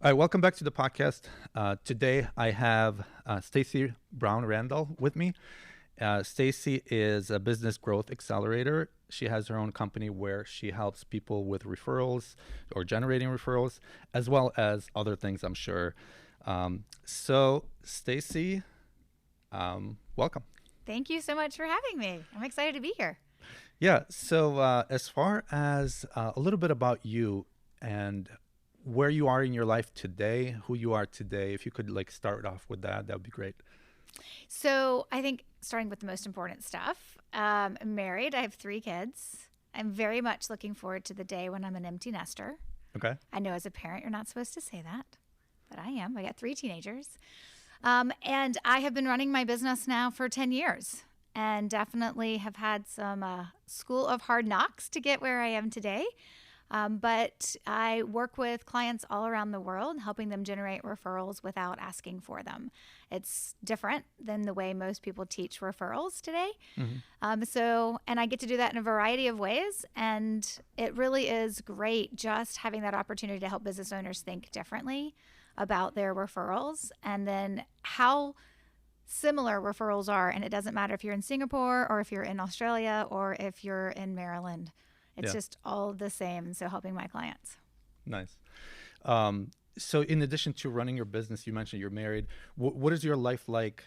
All right, welcome back to the podcast. Today I have Stacey Brown Randall with me. Stacey is a business growth accelerator. She has her own company where she helps people with referrals or generating referrals, as well as other things, I'm sure. So, Stacey, welcome. Thank you so much for having me. I'm excited to be here. Yeah. So, as far as a little bit about you and where you are in your life today, who you are today, if you could start off with that, that would be great. So I think starting with the most important stuff, I'm married. I have 3 kids. I'm very much looking forward to the day when I'm an empty nester. Okay. I know as a parent, you're not supposed to say that, but I am. I got 3 teenagers. And I have been running my business now for 10 years and definitely have had some school of hard knocks to get where I am today. But I work with clients all around the world, helping them generate referrals without asking for them. It's different than the way most people teach referrals today. And I get to do that in a variety of ways. And it really is great just having that opportunity to help business owners think differently about their referrals and then how similar referrals are. And it doesn't matter if you're in Singapore or if you're in Australia or if you're in Maryland. It's just all the same. So helping my clients. Nice. So in addition to running your business, you mentioned you're married. What is your life like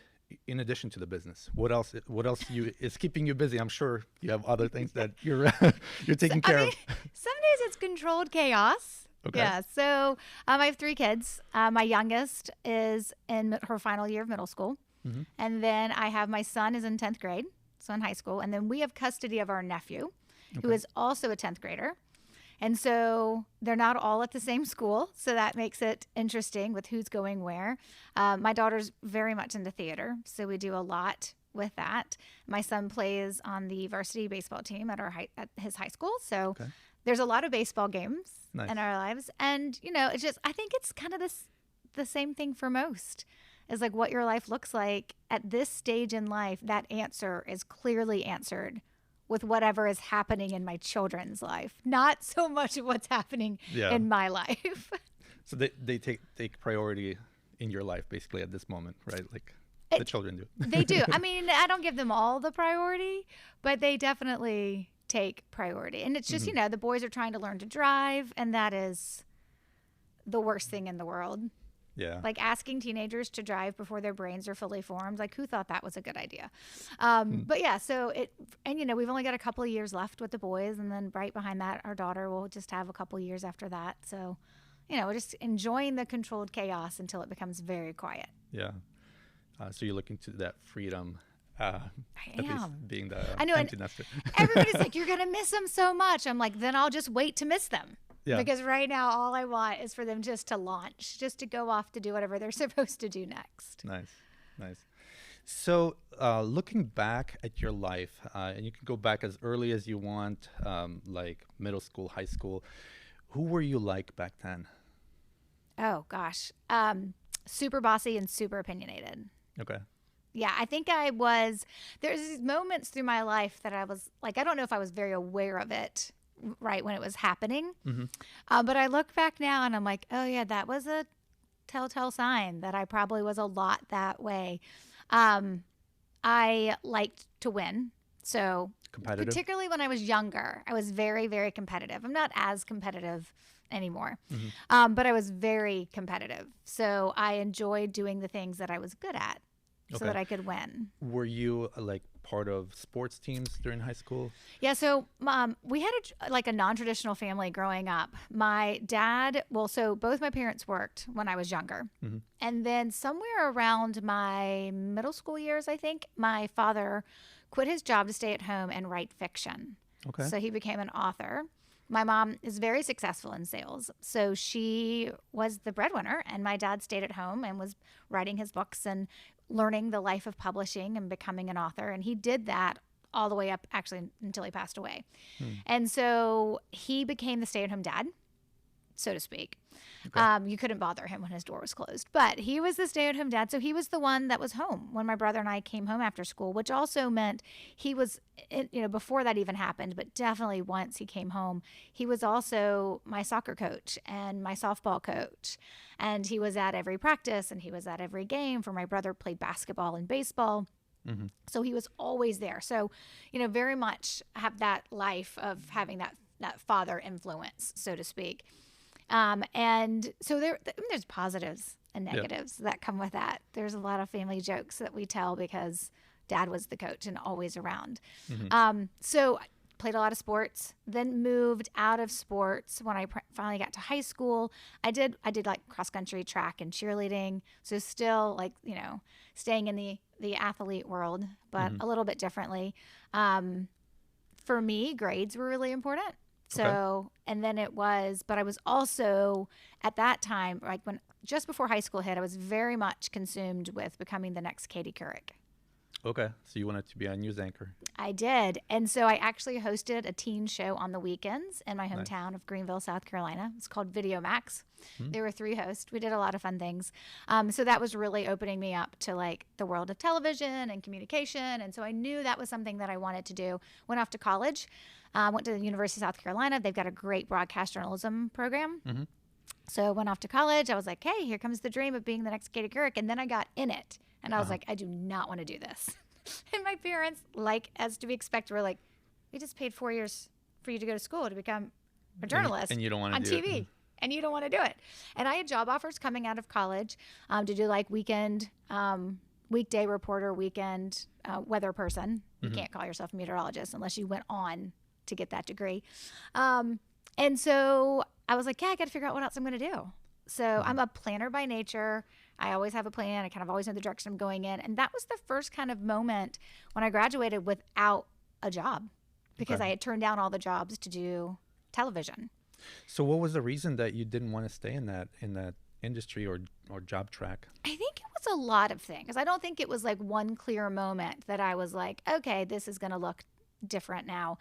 in addition to the business? What else is keeping you busy? I'm sure you have other things that you're taking care of. Some days it's controlled chaos. Okay. Yeah. So I have 3 kids. My youngest is in her final year of middle school. And then I have my son is in 10th grade, so in high school. And then we have custody of our nephew, who is also a 10th grader. And so they're not all at the same school. So that makes it interesting with who's going where. My daughter's very much into theater, so we do a lot with that. My son plays on the varsity baseball team at his high school. So there's a lot of baseball games in our lives. And, it's just, I think it's kind of the same thing for most. Is like what your life looks like at this stage in life. That answer is clearly answered with whatever is happening in my children's life, not so much of what's happening in my life. So they take priority in your life basically at this moment, right? The children do. They do. I mean, I don't give them all the priority, but they definitely take priority. And it's just, the boys are trying to learn to drive, and that is the worst thing in the world. Yeah. Like asking teenagers to drive before their brains are fully formed. Like, who thought that was a good idea? But yeah, we've only got a couple of years left with the boys. And then right behind that, our daughter will just have a couple of years after that. So, we're just enjoying the controlled chaos until it becomes very quiet. Yeah. So you're looking to that freedom. I am. Being the empty nester. Everybody's like, you're going to miss them so much. I'm like, then I'll just wait to miss them. Yeah. Because right now, all I want is for them just to launch, just to go off to do whatever they're supposed to do next. Nice. So looking back at your life, and you can go back as early as you want, like middle school, high school, who were you like back then? Oh, gosh. Super bossy and super opinionated. Okay. Yeah, I think there's these moments through my life that I was like, I don't know if I was very aware of it right when it was happening. But I look back now and I'm like, oh yeah, that was a telltale sign that I probably was a lot that way. I liked to win. So competitive. Particularly when I was younger, I was very, very competitive. I'm not as competitive anymore, but I was very competitive. So I enjoyed doing the things that I was good at so that I could win. Were you part of sports teams during high school? Yeah, so we had a non-traditional family growing up. My dad, so both my parents worked when I was younger. And then somewhere around my middle school years, I think, my father quit his job to stay at home and write fiction. Okay. So he became an author. My mom is very successful in sales. So she was the breadwinner, and my dad stayed at home and was writing his books and learning the life of publishing and becoming an author. And he did that all the way up actually until he passed away. And so he became the stay-at-home dad. so to speak. Okay. You couldn't bother him when his door was closed, but he was the stay-at-home dad. So he was the one that was home when my brother and I came home after school, which also meant he was, before that even happened, but definitely once he came home, he was also my soccer coach and my softball coach. And he was at every practice and he was at every game, for my brother played basketball and baseball. Mm-hmm. So he was always there. So, very much have that life of having that father influence, so to speak. And so there's positives and negatives that come with that. There's a lot of family jokes that we tell because dad was the coach and always around. Mm-hmm. So I played a lot of sports, then moved out of sports when I finally got to high school. I did like cross country, track, and cheerleading. So still like, staying in the athlete world, but a little bit differently. For me, grades were really important. So, and then but I was also at that time, like just before high school hit, I was very much consumed with becoming the next Katie Couric. Okay. So you wanted to be a news anchor. I did. And so I actually hosted a teen show on the weekends in my hometown of Greenville, South Carolina. It's called Video Max. There were 3 hosts. We did a lot of fun things. So that was really opening me up to like the world of television and communication. And so I knew that was something that I wanted to do. Went off to college, went to the University of South Carolina. They've got a great broadcast journalism program. Mm-hmm. So I went off to college. I was like, hey, here comes the dream of being the next Katie Couric. And then I got in it. And I was like, I do not want to do this. And my parents, like as to be expected, were like, we just paid 4 years for you to go to school to become a journalist and you don't want to on do TV. it. And you don't want to do it. And I had job offers coming out of college to do like weekday reporter, weekend weather person. You can't call yourself a meteorologist unless you went on to get that degree. And so I was like, yeah, I got to figure out what else I'm going to do. So I'm a planner by nature. I always have a plan. I kind of always know the direction I'm going in. And that was the first kind of moment when I graduated without a job because I had turned down all the jobs to do television. So what was the reason that you didn't want to stay in that industry or job track? I think it was a lot of things. I don't think it was like one clear moment that I was like, okay, this is going to look different now.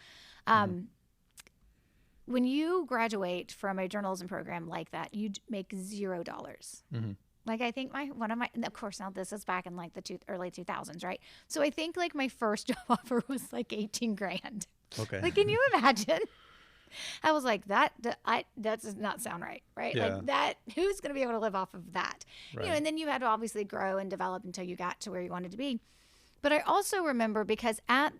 When you graduate from a journalism program like that, you make $0. Mm-hmm. Like I think of course now this is back in like the early 2000s, right? So I think like my first job offer was like 18 grand. Okay. Like, can you imagine? I was like, that does not sound right? Yeah. Like that, who's going to be able to live off of that? Right. And then you had to obviously grow and develop until you got to where you wanted to be. But I also remember because at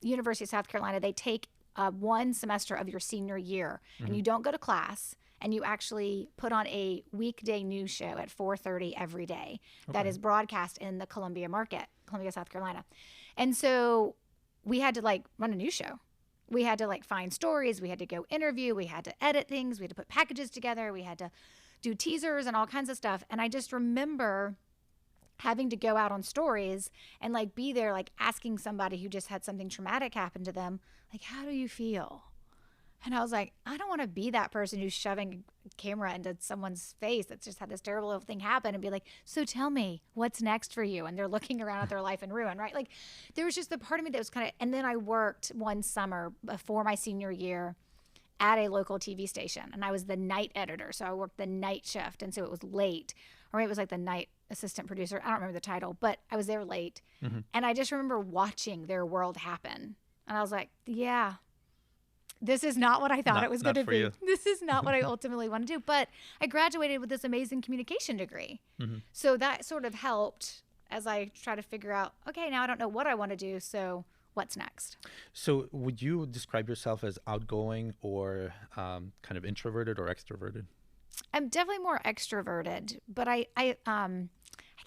University of South Carolina, they take 1 semester of your senior year and you don't go to class and you actually put on a weekday news show at 4:30 every day that is broadcast in the Columbia market, Columbia, South Carolina. And so we had to like run a news show. We had to like find stories. We had to go interview. We had to edit things. We had to put packages together. We had to do teasers and all kinds of stuff. And I just remember having to go out on stories and like be there, like asking somebody who just had something traumatic happen to them, like, how do you feel? And I was like, I don't want to be that person who's shoving a camera into someone's face that's just had this terrible thing happen and be like, so tell me what's next for you. And they're looking around at their life in ruin, right? Like there was just the part of me that was kind of, and then I worked one summer before my senior year at a local TV station and I was the night editor. So I worked the night shift. And so it was late, or maybe it was like the night assistant producer. I don't remember the title, but I was there late. And I just remember watching their world happen. And I was like, yeah, this is not what I thought it was going to be. This is not what I ultimately want to do. But I graduated with this amazing communication degree. So that sort of helped as I try to figure out, okay, now I don't know what I want to do. So what's next? So would you describe yourself as outgoing or kind of introverted or extroverted? I'm definitely more extroverted, but I can't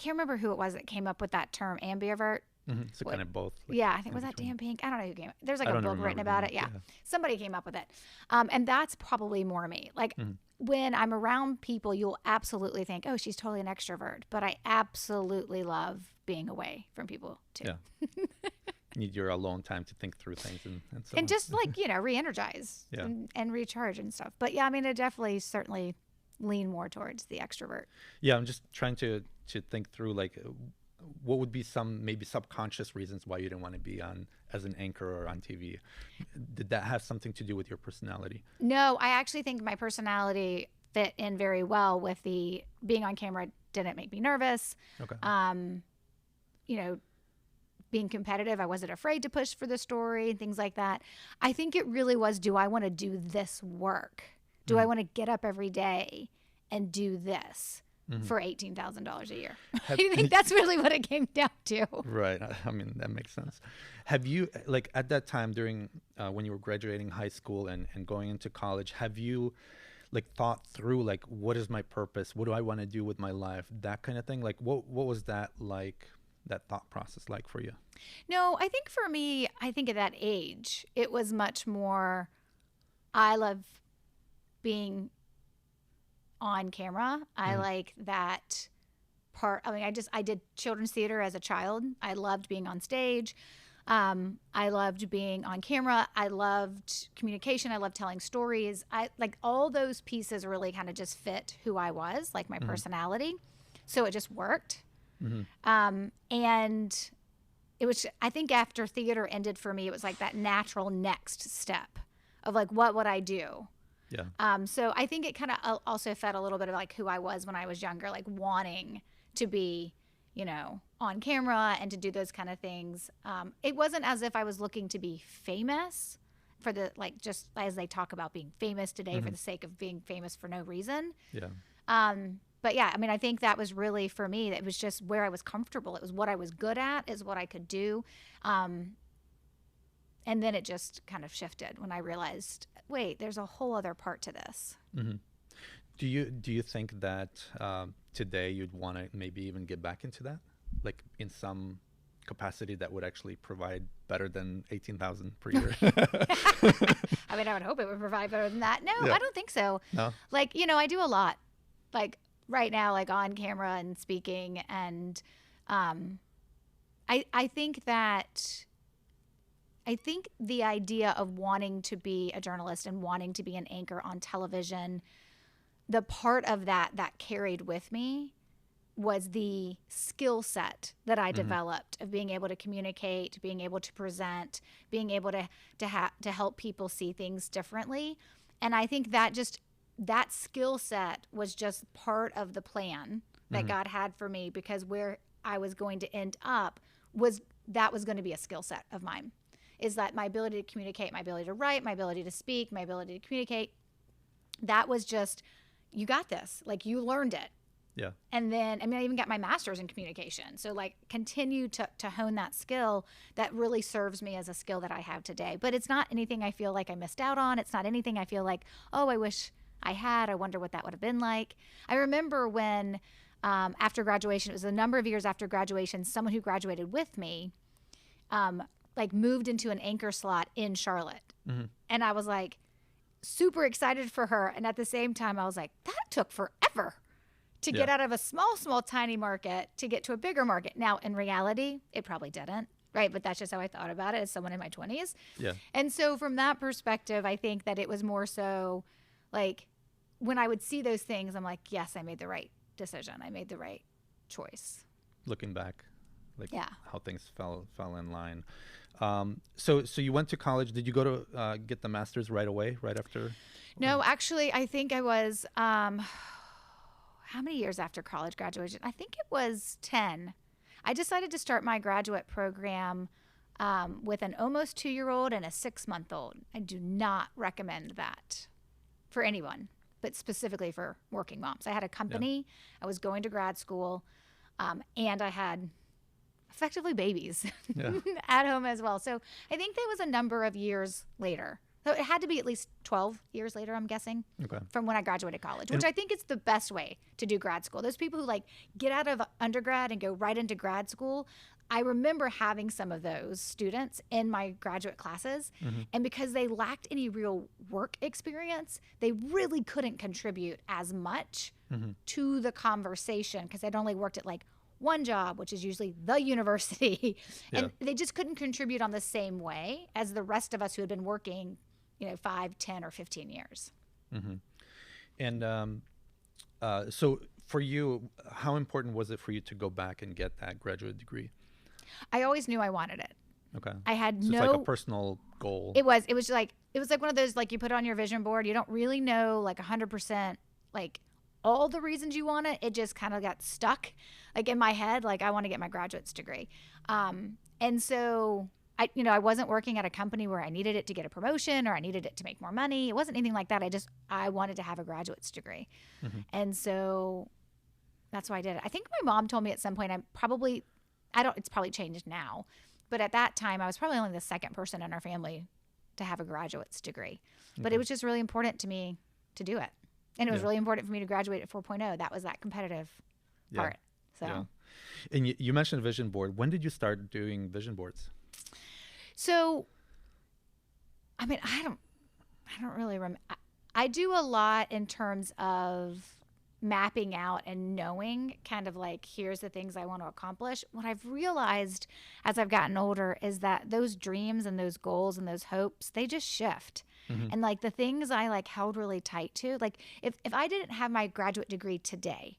remember who it was that came up with that term, ambivert. So kind of both. Like yeah, I think was that Dan Pink? I don't know who came. There's like a book written about it. Yeah. Yeah. Somebody came up with it, and that's probably more me. Like when I'm around people, you'll absolutely think, "Oh, she's totally an extrovert," but I absolutely love being away from people too. Yeah. Need your alone time to think through things and so and on. just like re-energize and recharge and stuff. But yeah, I mean, I definitely certainly lean more towards the extrovert. Yeah, I'm just trying to think through like what would be some maybe subconscious reasons why you didn't want to be on as an anchor or on TV. Did that have something to do with your personality? No, I actually think my personality fit in very well with the being on camera. Didn't make me nervous. Okay. You know, being competitive, I wasn't afraid to push for the story and things like that. I think it really was, do I want to do this work? Do I want to get up every day and do this for $18,000 a year? I think that's really what it came down to. Right. I mean, that makes sense. Have you, like at that time during when you were graduating high school and going into college, have you like thought through like, what is my purpose? What do I want to do with my life? That kind of thing. Like what was that like, that thought process like for you? No, I think for me, I think at that age, it was much more, I love being on camera. I like that part. I mean, I did children's theater as a child. I loved being on stage. I loved being on camera. I loved communication. I loved telling stories. I like all those pieces really kind of just fit who I was, like my personality. So it just worked. And it was, I think after theater ended for me, it was like that natural next step of like, what would I do? Yeah. So I think it kind of also fed a little bit of like who I was when I was younger, like wanting to be, you know, on camera and to do those kind of things. It wasn't as if I was looking to be famous for the, like, just as they talk about being famous today for the sake of being famous for no reason. Yeah. But yeah, I mean, I think that was really for me, that was just where I was comfortable. It was what I was good at, is what I could do. And then it just kind of shifted when I realized, wait, there's a whole other part to this. Do you think that today you'd want to maybe even get back into that, like in some capacity that would actually provide better than $18,000 per year? I mean, I would hope it would provide better than that. No, Yeah. I don't think so. No. Like, you know, I do a lot, like right now, like on camera and speaking, and I think that. I think the idea of wanting to be a journalist and wanting to be an anchor on television, the part of that carried with me was the skill set that I developed of being able to communicate, being able to present, being able to help people see things differently. And I think that skill set was just part of the plan that God had for me, because where I was going to end up was going to be a skill set of mine. Is that my ability to communicate, my ability to write, my ability to speak, my ability to communicate. That was just, you got this. Like, you learned it. Yeah. And then, I mean, I even got my master's in communication. So like, continue to hone that skill that really serves me as a skill that I have today. But it's not anything I feel like I missed out on. It's not anything I feel like, oh, I wish I had. I wonder what that would have been like. I remember when, after graduation, it was a number of years after graduation, someone who graduated with me, like moved into an anchor slot in Charlotte. And I was like super excited for her. And at the same time, I was like, that took forever to get out of a small, tiny market to get to a bigger market. Now, in reality, it probably didn't, right? But that's just how I thought about it as someone in my 20s. Yeah. And so from that perspective, I think that it was more so like when I would see those things, I'm like, yes, I made the right decision. I made the right choice. Looking back, like Yeah. how things fell in line. So you went to college. Did you go to get the master's right away, right after? No, actually, I think I was, how many years after college graduation? I think it was 10. I decided to start my graduate program with an almost 2-year-old and a 6-month-old. I do not recommend that for anyone, but specifically for working moms. I had a company. I was going to grad school, and I had effectively babies at home as well. So I think that was a number of years later. So it had to be at least 12 years later, I'm guessing, from when I graduated college, which I think is the best way to do grad school. Those people who like get out of undergrad and go right into grad school, I remember having some of those students in my graduate classes. And because they lacked any real work experience, they really couldn't contribute as much to the conversation, because they'd only worked at like one job, which is usually the university. And they just couldn't contribute on the same way as the rest of us who had been working, 5, 10, or 15 years. And so for you, how important was it for you to go back and get that graduate degree? I always knew I wanted it. Okay. I had so no. It's like a personal goal. It was like one of those, like, you put on your vision board. You don't really know like 100% like all the reasons you want it. It just kind of got stuck like in my head. Like I want to get my graduate's degree. And so I wasn't working at a company where I needed it to get a promotion or I needed it to make more money. It wasn't anything like that. I wanted to have a graduate's degree. And so that's why I did it. I think my mom told me at some point, it's probably changed now, but at that time I was probably only the second person in our family to have a graduate's degree, but it was just really important to me to do it. And it was really important for me to graduate at 4.0. That was that competitive part. So, and you mentioned vision board. When did you start doing vision boards? So, I mean, I don't really remember. I do a lot in terms of mapping out and knowing kind of like, here's the things I want to accomplish. What I've realized as I've gotten older is that those dreams and those goals and those hopes, they just shift. And like the things I like held really tight to, like if I didn't have my graduate degree today,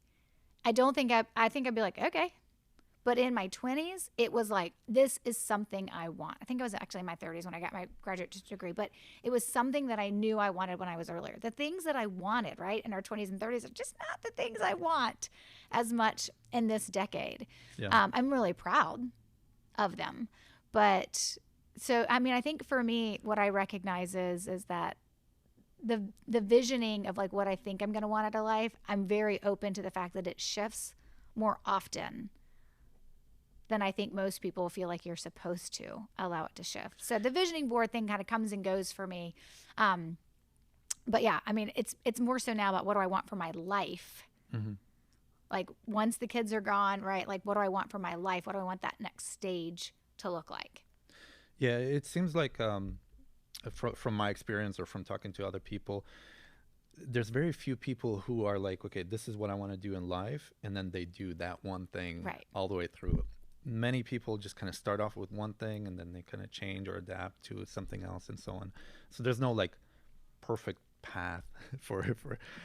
I think I'd be like, okay. But in my 20s, it was like, this is something I want. I think it was actually in my 30s when I got my graduate degree, but it was something that I knew I wanted when I was earlier. The things that I wanted, right, in our 20s and 30s are just not the things I want as much in this decade. I'm really proud of them. But so, I mean, I think for me, what I recognize is that the visioning of like what I think I'm going to want out of life, I'm very open to the fact that it shifts more often than I think most people feel like you're supposed to allow it to shift. So the visioning board thing kind of comes and goes for me. But yeah, I mean, it's more so now about what do I want for my life? Like once the kids are gone, right? Like what do I want for my life? What do I want that next stage to look like? Yeah, it seems like from my experience or from talking to other people, there's very few people who are like, okay, this is what I want to do in life. And then they do that one thing all the way through. Many people just kind of start off with one thing and then they kind of change or adapt to something else and so on. So there's no like perfect path for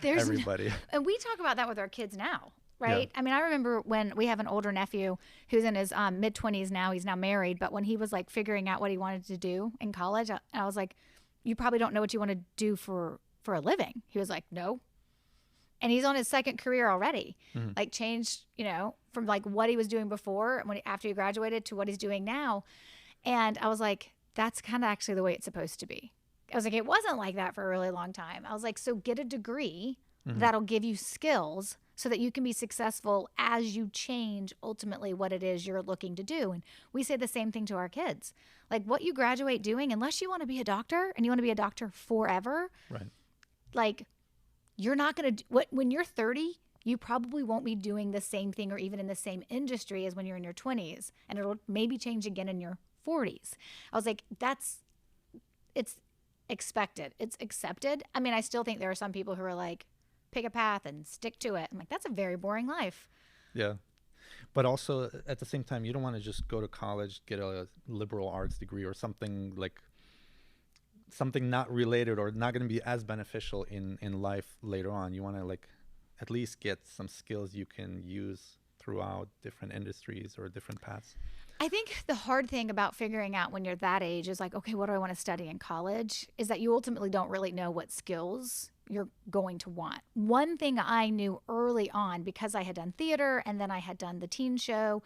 everybody. And we talk about that with our kids now. Right. Yeah. I mean, I remember when we have an older nephew who's in his mid-20s now. He's now married. But when he was like figuring out what he wanted to do in college, I was like, you probably don't know what you want to do for a living. He was like, no. And he's on his second career already, like changed, from like what he was doing before after he graduated to what he's doing now. And I was like, that's kind of actually the way it's supposed to be. I was like, it wasn't like that for a really long time. I was like, so get a degree that'll give you skills so that you can be successful as you change ultimately what it is you're looking to do. And we say the same thing to our kids. Like what you graduate doing, unless you want to be a doctor and you want to be a doctor forever, right? Like you're not going to, when you're 30, you probably won't be doing the same thing or even in the same industry as when you're in your 20s. And it'll maybe change again in your 40s. I was like, it's expected. It's accepted. I mean, I still think there are some people who are like, pick a path and stick to it. I'm like, that's a very boring life. Yeah. But also at the same time, you don't want to just go to college, get a liberal arts degree or something not related or not going to be as beneficial in life later on. You want to like at least get some skills you can use throughout different industries or different paths. I think the hard thing about figuring out when you're that age is like, okay, what do I want to study in college? Is that you ultimately don't really know what skills you're going to want. One thing I knew early on, because I had done theater and then I had done the teen show,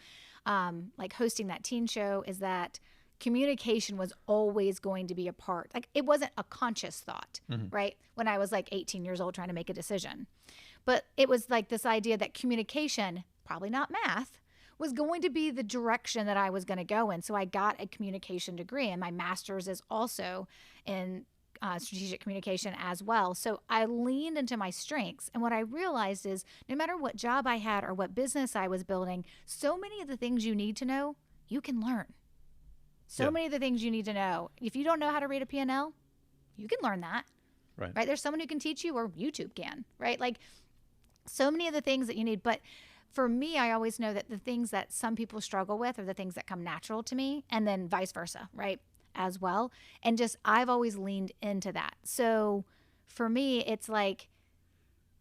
like hosting that teen show, is that communication was always going to be a part. Like it wasn't a conscious thought, right? When I was like 18 years old trying to make a decision. But it was like this idea that communication, probably not math, was going to be the direction that I was going to go in. So I got a communication degree, and my master's is also in strategic communication as well. So I leaned into my strengths. And what I realized is no matter what job I had or what business I was building, so many of the things you need to know, you can learn. So many of the things you need to know. If you don't know how to read a P&L, you can learn that. Right. There's someone who can teach you, or YouTube can, right? Like so many of the things that you need. But for me, I always know that the things that some people struggle with are the things that come natural to me, and then vice versa, right? As well. And just, I've always leaned into that. So for me, it's like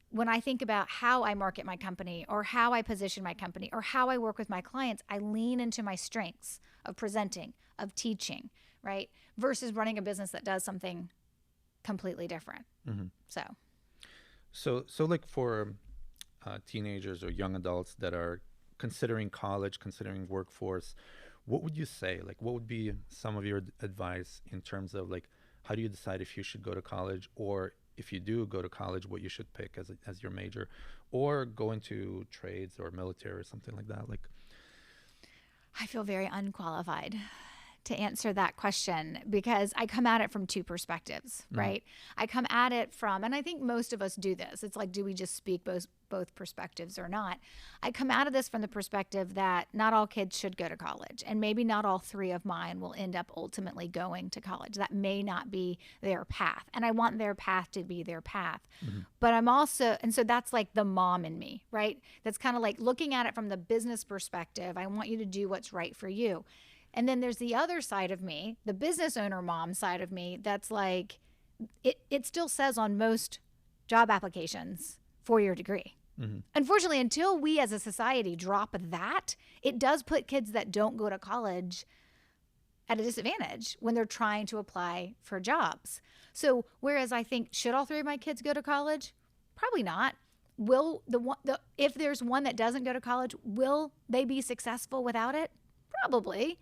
when I think about how I market my company or how I position my company or how I work with my clients, I lean into my strengths of presenting, of teaching, right? Versus running a business that does something completely different. So like for teenagers or young adults that are considering college, considering workforce, what would you say? Like, what would be some of your advice in terms of like, how do you decide if you should go to college, or if you do go to college, what you should pick as your major, or go into trades or military or something like that? Like, I feel very unqualified to answer that question because I come at it from two perspectives, right? I come at it from, and I think most of us do this. It's like, do we just speak both perspectives or not? I come out of this from the perspective that not all kids should go to college, and maybe not all three of mine will end up ultimately going to college. That may not be their path, and I want their path to be their path. But I'm also, and so that's like the mom in me, right? That's kind of like looking at it from the business perspective. I want you to do what's right for you. And then there's the other side of me, the business owner mom side of me, that's like, it still says on most job applications, 4-year degree. Unfortunately, until we as a society drop that, it does put kids that don't go to college at a disadvantage when they're trying to apply for jobs. So whereas I think, should all three of my kids go to college? Probably not. Will if there's one that doesn't go to college, will they be successful without it? Probably.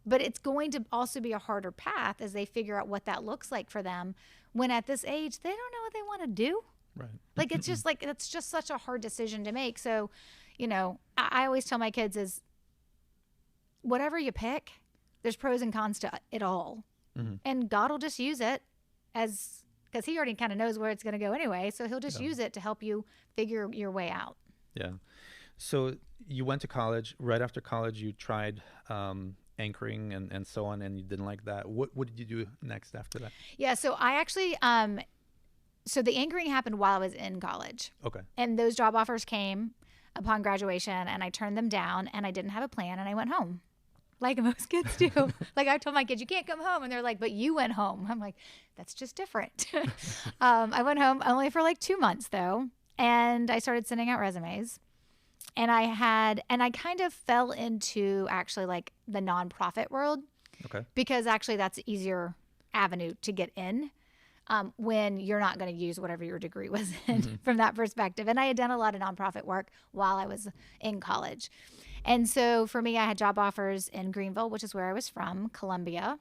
But it's going to also be a harder path as they figure out what that looks like for them when at this age, they don't know what they want to do. right. Like, it's just such a hard decision to make. So, I always tell my kids is whatever you pick, there's pros and cons to it all. And God will just use it because he already kind of knows where it's going to go anyway. So he'll just use it to help you figure your way out. Yeah. So you went to college. Right after college, you tried anchoring and so on, and you didn't like that. What did you do next after that? Yeah, so I actually, so the anchoring happened while I was in college. Okay. And those job offers came upon graduation, and I turned them down, and I didn't have a plan, and I went home. Like most kids do. Like I told my kids, you can't come home. And they're like, but you went home. I'm like, that's just different. I went home only for like 2 months though. And I started sending out resumes. And I kind of fell into actually like the nonprofit world. Okay. Because actually that's an easier avenue to get in when you're not going to use whatever your degree was in from that perspective. And I had done a lot of nonprofit work while I was in college. And so for me, I had job offers in Greenville, which is where I was from, Columbia,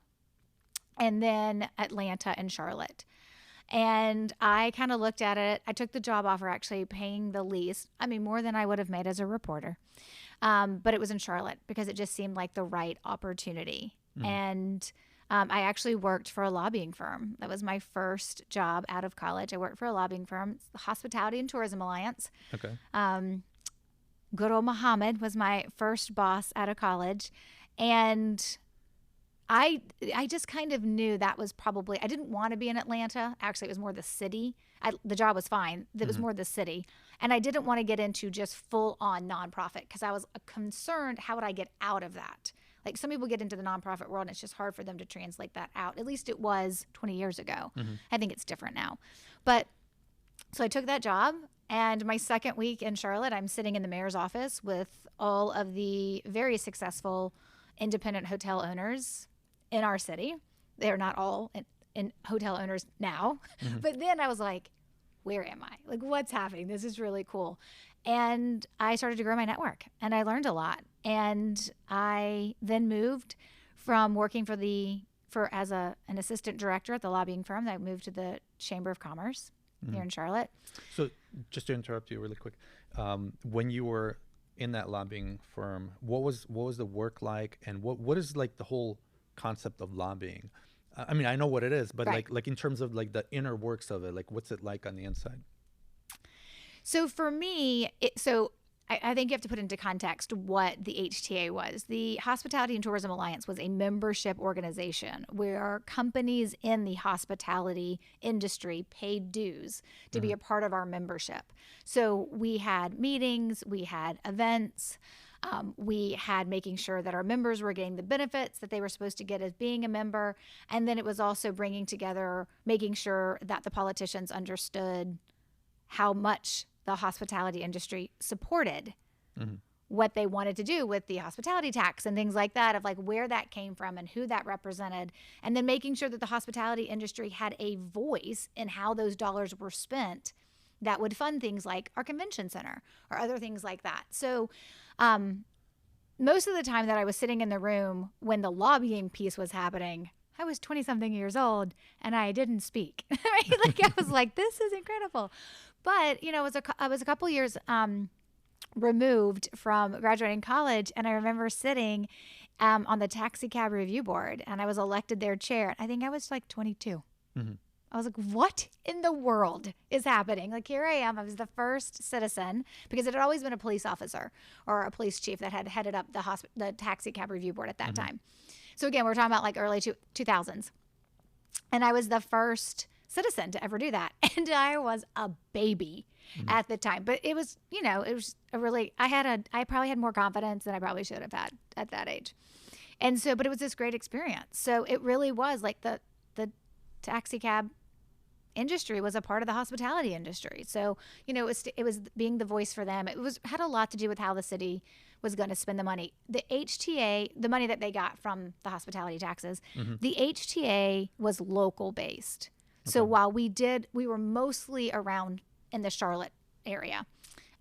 and then Atlanta and Charlotte. And I kind of looked at it. I took the job offer actually paying the least. I mean, more than I would have made as a reporter. But it was in Charlotte because it just seemed like the right opportunity. And I actually worked for a lobbying firm. That was my first job out of college. I worked for a lobbying firm, the Hospitality and Tourism Alliance. Okay. Good old Muhammad was my first boss out of college. And I just kind of knew that was probably, I didn't want to be in Atlanta. Actually, it was more the city. The job was fine. It was more the city. And I didn't want to get into just full on nonprofit because I was concerned, how would I get out of that? Like some people get into the nonprofit world and it's just hard for them to translate that out. At least it was 20 years ago. I think it's different now. But so I took that job. And my second week in Charlotte, I'm sitting in the mayor's office with all of the very successful independent hotel owners in our city. They're not all in hotel owners now. But then I was like, where am I? Like, what's happening? This is really cool. And I started to grow my network and I learned a lot. And I then moved from working as an assistant director at the lobbying firm. I moved to the Chamber of Commerce here in Charlotte. So just to interrupt you really quick, when you were in that lobbying firm, what was the work like, and what is like the whole concept of lobbying? I mean, I know what it is, but like in terms of like the inner works of it, like what's it like on the inside? So for me, I think you have to put into context what the HTA was. The Hospitality and Tourism Alliance was a membership organization where companies in the hospitality industry paid dues to be a part of our membership. So we had meetings, we had events, we had making sure that our members were getting the benefits that they were supposed to get as being a member. And then it was also bringing together, making sure that the politicians understood how much the hospitality industry supported what they wanted to do with the hospitality tax and things like that, of like where that came from and who that represented. And then making sure that the hospitality industry had a voice in how those dollars were spent that would fund things like our convention center or other things like that. So most of the time that I was sitting in the room when the lobbying piece was happening, I was 20-something years old and I didn't speak. Right? Like I was like, this is incredible. But, you know, I was a couple years removed from graduating college, and I remember sitting on the taxi cab review board, and I was elected their chair. I think I was like 22. Mm-hmm. I was like, what in the world is happening? Like, here I am. I was the first citizen, because it had always been a police officer or a police chief that had headed up the taxi cab review board at that time. So again, we're talking about like early 2000s. And I was the first citizen to ever do that. And I was a baby at the time. But it was, you know, it was a really, I probably had more confidence than I probably should have had at that age. And so, but it was this great experience. So it really was like the taxi cab industry was a part of the hospitality industry. So, you know, it was being the voice for them. It had a lot to do with how the city was going to spend the money. The HTA, the money that they got from the hospitality taxes, the HTA was local based. Okay. So while we were mostly around in the Charlotte area.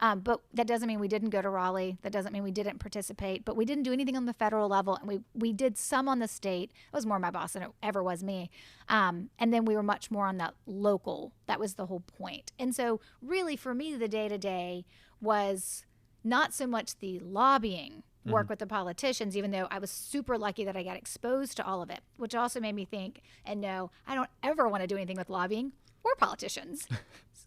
But that doesn't mean we didn't go to Raleigh. That doesn't mean we didn't participate. But we didn't do anything on the federal level. And we did some on the state. It was more my boss than it ever was me. And then we were much more on that local. That was the whole point. And so really for me, the day-to-day was not so much the lobbying work with the politicians, even though I was super lucky that I got exposed to all of it, which also made me think and know I don't ever want to do anything with lobbying or politicians.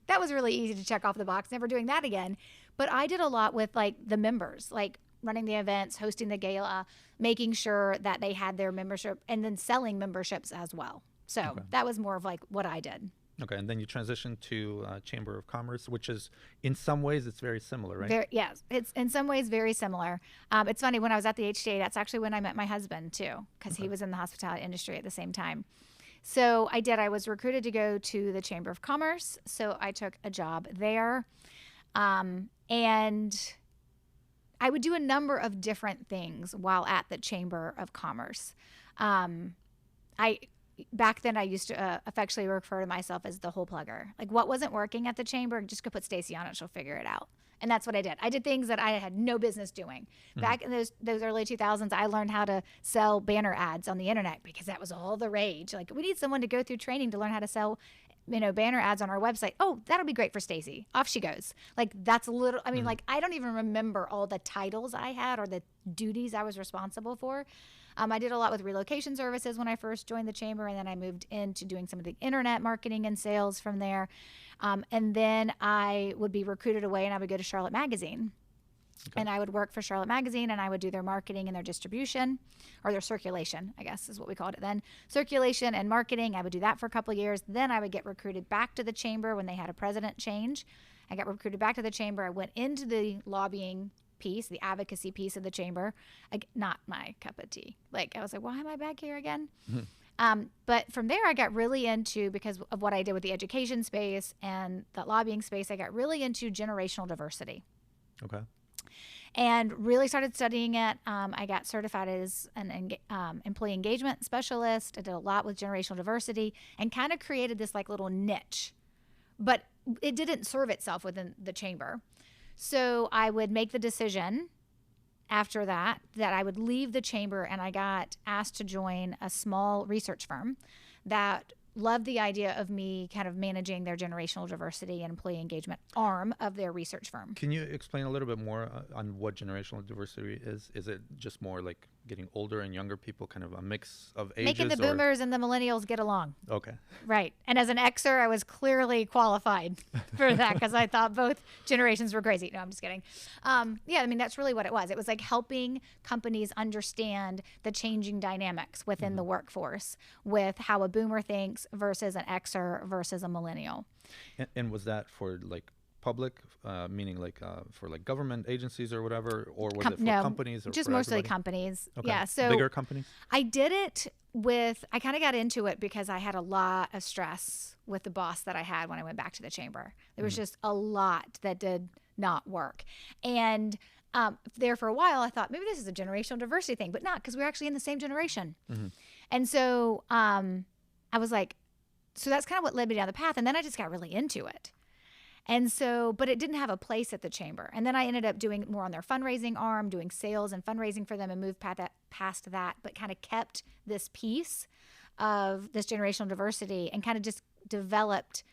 That was really easy to check off the box, never doing that again. But I did a lot with like the members, like running the events, hosting the gala, making sure that they had their membership, and then selling memberships as well. So that was more of like what I did. Okay, and then you transitioned to Chamber of Commerce, which is, in some ways, it's very similar, right? Yes, it's in some ways very similar. It's funny, when I was at the HTA, that's actually when I met my husband too, because he was in the hospitality industry at the same time. So I was recruited to go to the Chamber of Commerce. So I took a job there. And I would do a number of different things while at the Chamber of Commerce. Back then I used to affectionately refer to myself as the hole plugger. Like what wasn't working at the Chamber, just go put Stacey on it, she'll figure it out. And that's what I did. I did things that I had no business doing. Back in those early 2000s, I learned how to sell banner ads on the internet because that was all the rage. Like, we need someone to go through training to learn how to sell, banner ads on our website. Oh, that'll be great for Stacey. Off she goes. Like, that's a little, like, I don't even remember all the titles I had or the duties I was responsible for. I did a lot with relocation services when I first joined the Chamber, and then I moved into doing some of the internet marketing and sales from there. And then I would be recruited away, and I would go to Charlotte Magazine. Okay. And I would work for Charlotte Magazine, and I would do their marketing and their distribution, or their circulation, I guess is what we called it then. Circulation and marketing, I would do that for a couple of years. Then I would get recruited back to the Chamber when they had a president change. I got recruited back to the Chamber. I went into the lobbying piece, the advocacy piece of the Chamber. Not my cup of tea. Like, I was like, why am I back here again? But from there, I got really into, because of what I did with the education space and the lobbying space, I got really into generational diversity. Okay. And really started studying it. I got certified as an employee engagement specialist. I did a lot with generational diversity and kind of created this like little niche. But it didn't serve itself within the Chamber. So I would make the decision after that I would leave the Chamber, and I got asked to join a small research firm that loved the idea of me kind of managing their generational diversity and employee engagement arm of their research firm. Can you explain a little bit more on what generational diversity is? Is it just more like getting older and younger people, kind of a mix of ages? Making the boomers and the millennials get along. Okay. Right. And as an Xer, I was clearly qualified for that because I thought both generations were crazy. No, I'm just kidding. That's really what it was. It was like helping companies understand the changing dynamics within the workforce with how a boomer thinks versus an Xer versus a millennial. And was that for like public, meaning like for like government agencies or whatever, or was it for companies? Or just for mostly everybody? Companies. Okay. Yeah, so bigger companies. I did it I kind of got into it because I had a lot of stress with the boss that I had when I went back to the Chamber. There was just a lot that did not work, and there for a while I thought maybe this is a generational diversity thing, but not, because we're actually in the same generation. And so I was like, so that's kind of what led me down the path, and then I just got really into it. And so, but it didn't have a place at the chamber. And then I ended up doing more on their fundraising arm, doing sales and fundraising for them, and moved past that, but kind of kept this piece of this generational diversity and kind of just developed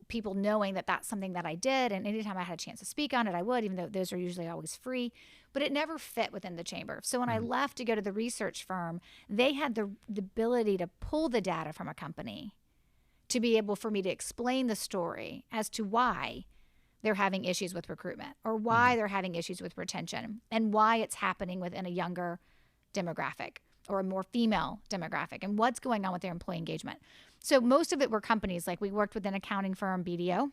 people knowing that that's something that I did. And anytime I had a chance to speak on it, I would, even though those are usually always free. But it never fit within the chamber. So when I left to go to the research firm, they had the ability to pull the data from a company to be able for me to explain the story as to why they're having issues with recruitment or why they're having issues with retention and why it's happening within a younger demographic or a more female demographic and what's going on with their employee engagement. So most of it were companies. Like we worked with an accounting firm, BDO,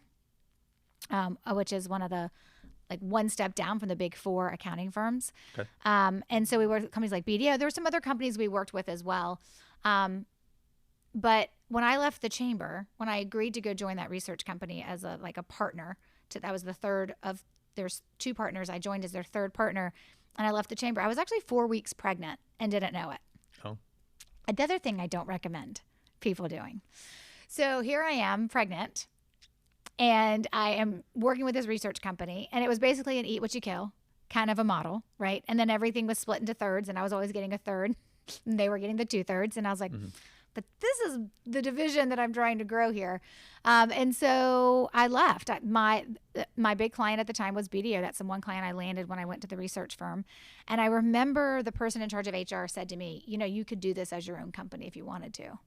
which is one of the one step down from the big four accounting firms. Okay. And so we worked with companies like BDO. There were some other companies we worked with as well. But when I left the chamber, when I agreed to go join that research company as a partner, that was the third of, there's two partners. I joined as their third partner, and I left the chamber. I was actually 4 weeks pregnant and didn't know it. Oh. Another thing I don't recommend people doing. So here I am pregnant, and I am working with this research company, and it was basically an eat what you kill kind of a model, right? And then everything was split into thirds, and I was always getting a third, and they were getting the 2/3, and I was like, but this is the division that I'm trying to grow here. And so I left. My big client at the time was BDO. That's the one client I landed when I went to the research firm. And I remember the person in charge of HR said to me, you could do this as your own company if you wanted to.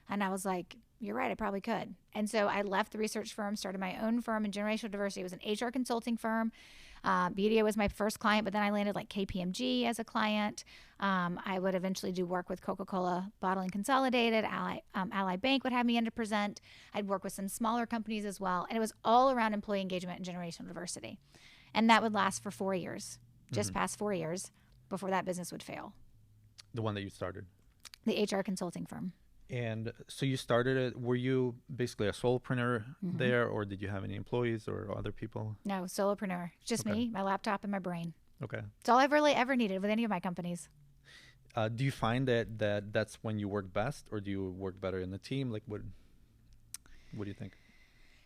And I was like, you're right, I probably could. And so I left the research firm, started my own firm in generational diversity. It was an HR consulting firm. BDO was my first client, but then I landed KPMG as a client. I would eventually do work with Coca-Cola Bottling Consolidated. Ally Bank would have me in to present. I'd work with some smaller companies as well. And it was all around employee engagement and generational diversity. And that would last for 4 years, just past 4 years before that business would fail. The one that you started? The HR consulting firm. And so you started it, were you basically a solopreneur there, or did you have any employees or other people? No, solopreneur. Just me, my laptop, and my brain. Okay. It's all I've really ever needed with any of my companies. Do you find that that's when you work best, or do you work better in the team? What do you think?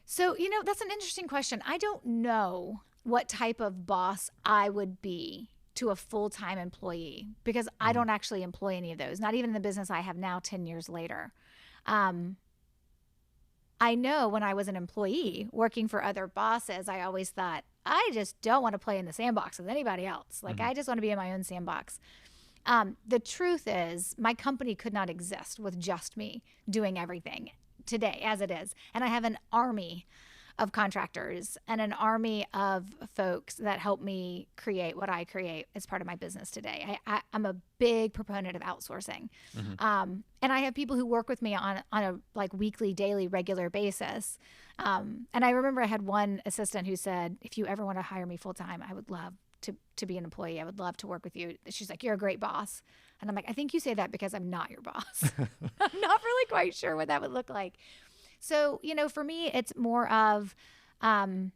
So, that's an interesting question. I don't know what type of boss I would be to a full-time employee because I don't actually employ any of those, not even in the business I have now 10 years later. I know when I was an employee working for other bosses, I always thought, I just don't want to play in the sandbox with anybody else. I just want to be in my own sandbox. The truth is my company could not exist with just me doing everything today as it is. And I have an army of contractors and an army of folks that help me create what I create as part of my business today. I'm a big proponent of outsourcing. And I have people who work with me on a weekly, daily, regular basis. And I remember I had one assistant who said, if you ever want to hire me full time, I would love to be an employee. I would love to work with you. She's like, you're a great boss. And I'm like, I think you say that because I'm not your boss. I'm not really quite sure what that would look like. So, for me, it's more of, I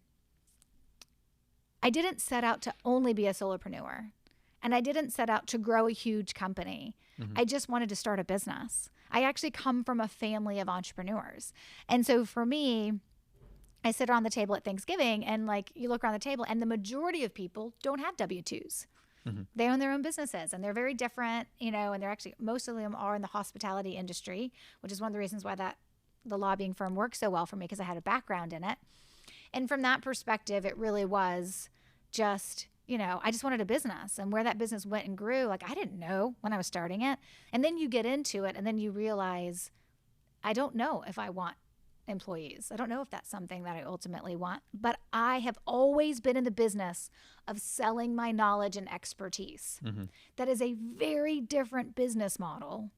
didn't set out to only be a solopreneur, and I didn't set out to grow a huge company. I just wanted to start a business. I actually come from a family of entrepreneurs. And so for me, I sit around the table at Thanksgiving and you look around the table and the majority of people don't have W-2s. They own their own businesses and they're very different, and they're actually, most of them are in the hospitality industry, which is one of the reasons why the lobbying firm worked so well for me because I had a background in it. And from that perspective, it really was just, I just wanted a business, and where that business went and grew, I didn't know when I was starting it. And then you get into it and then you realize, I don't know if I want employees. I don't know if that's something that I ultimately want, but I have always been in the business of selling my knowledge and expertise. That is a very different business model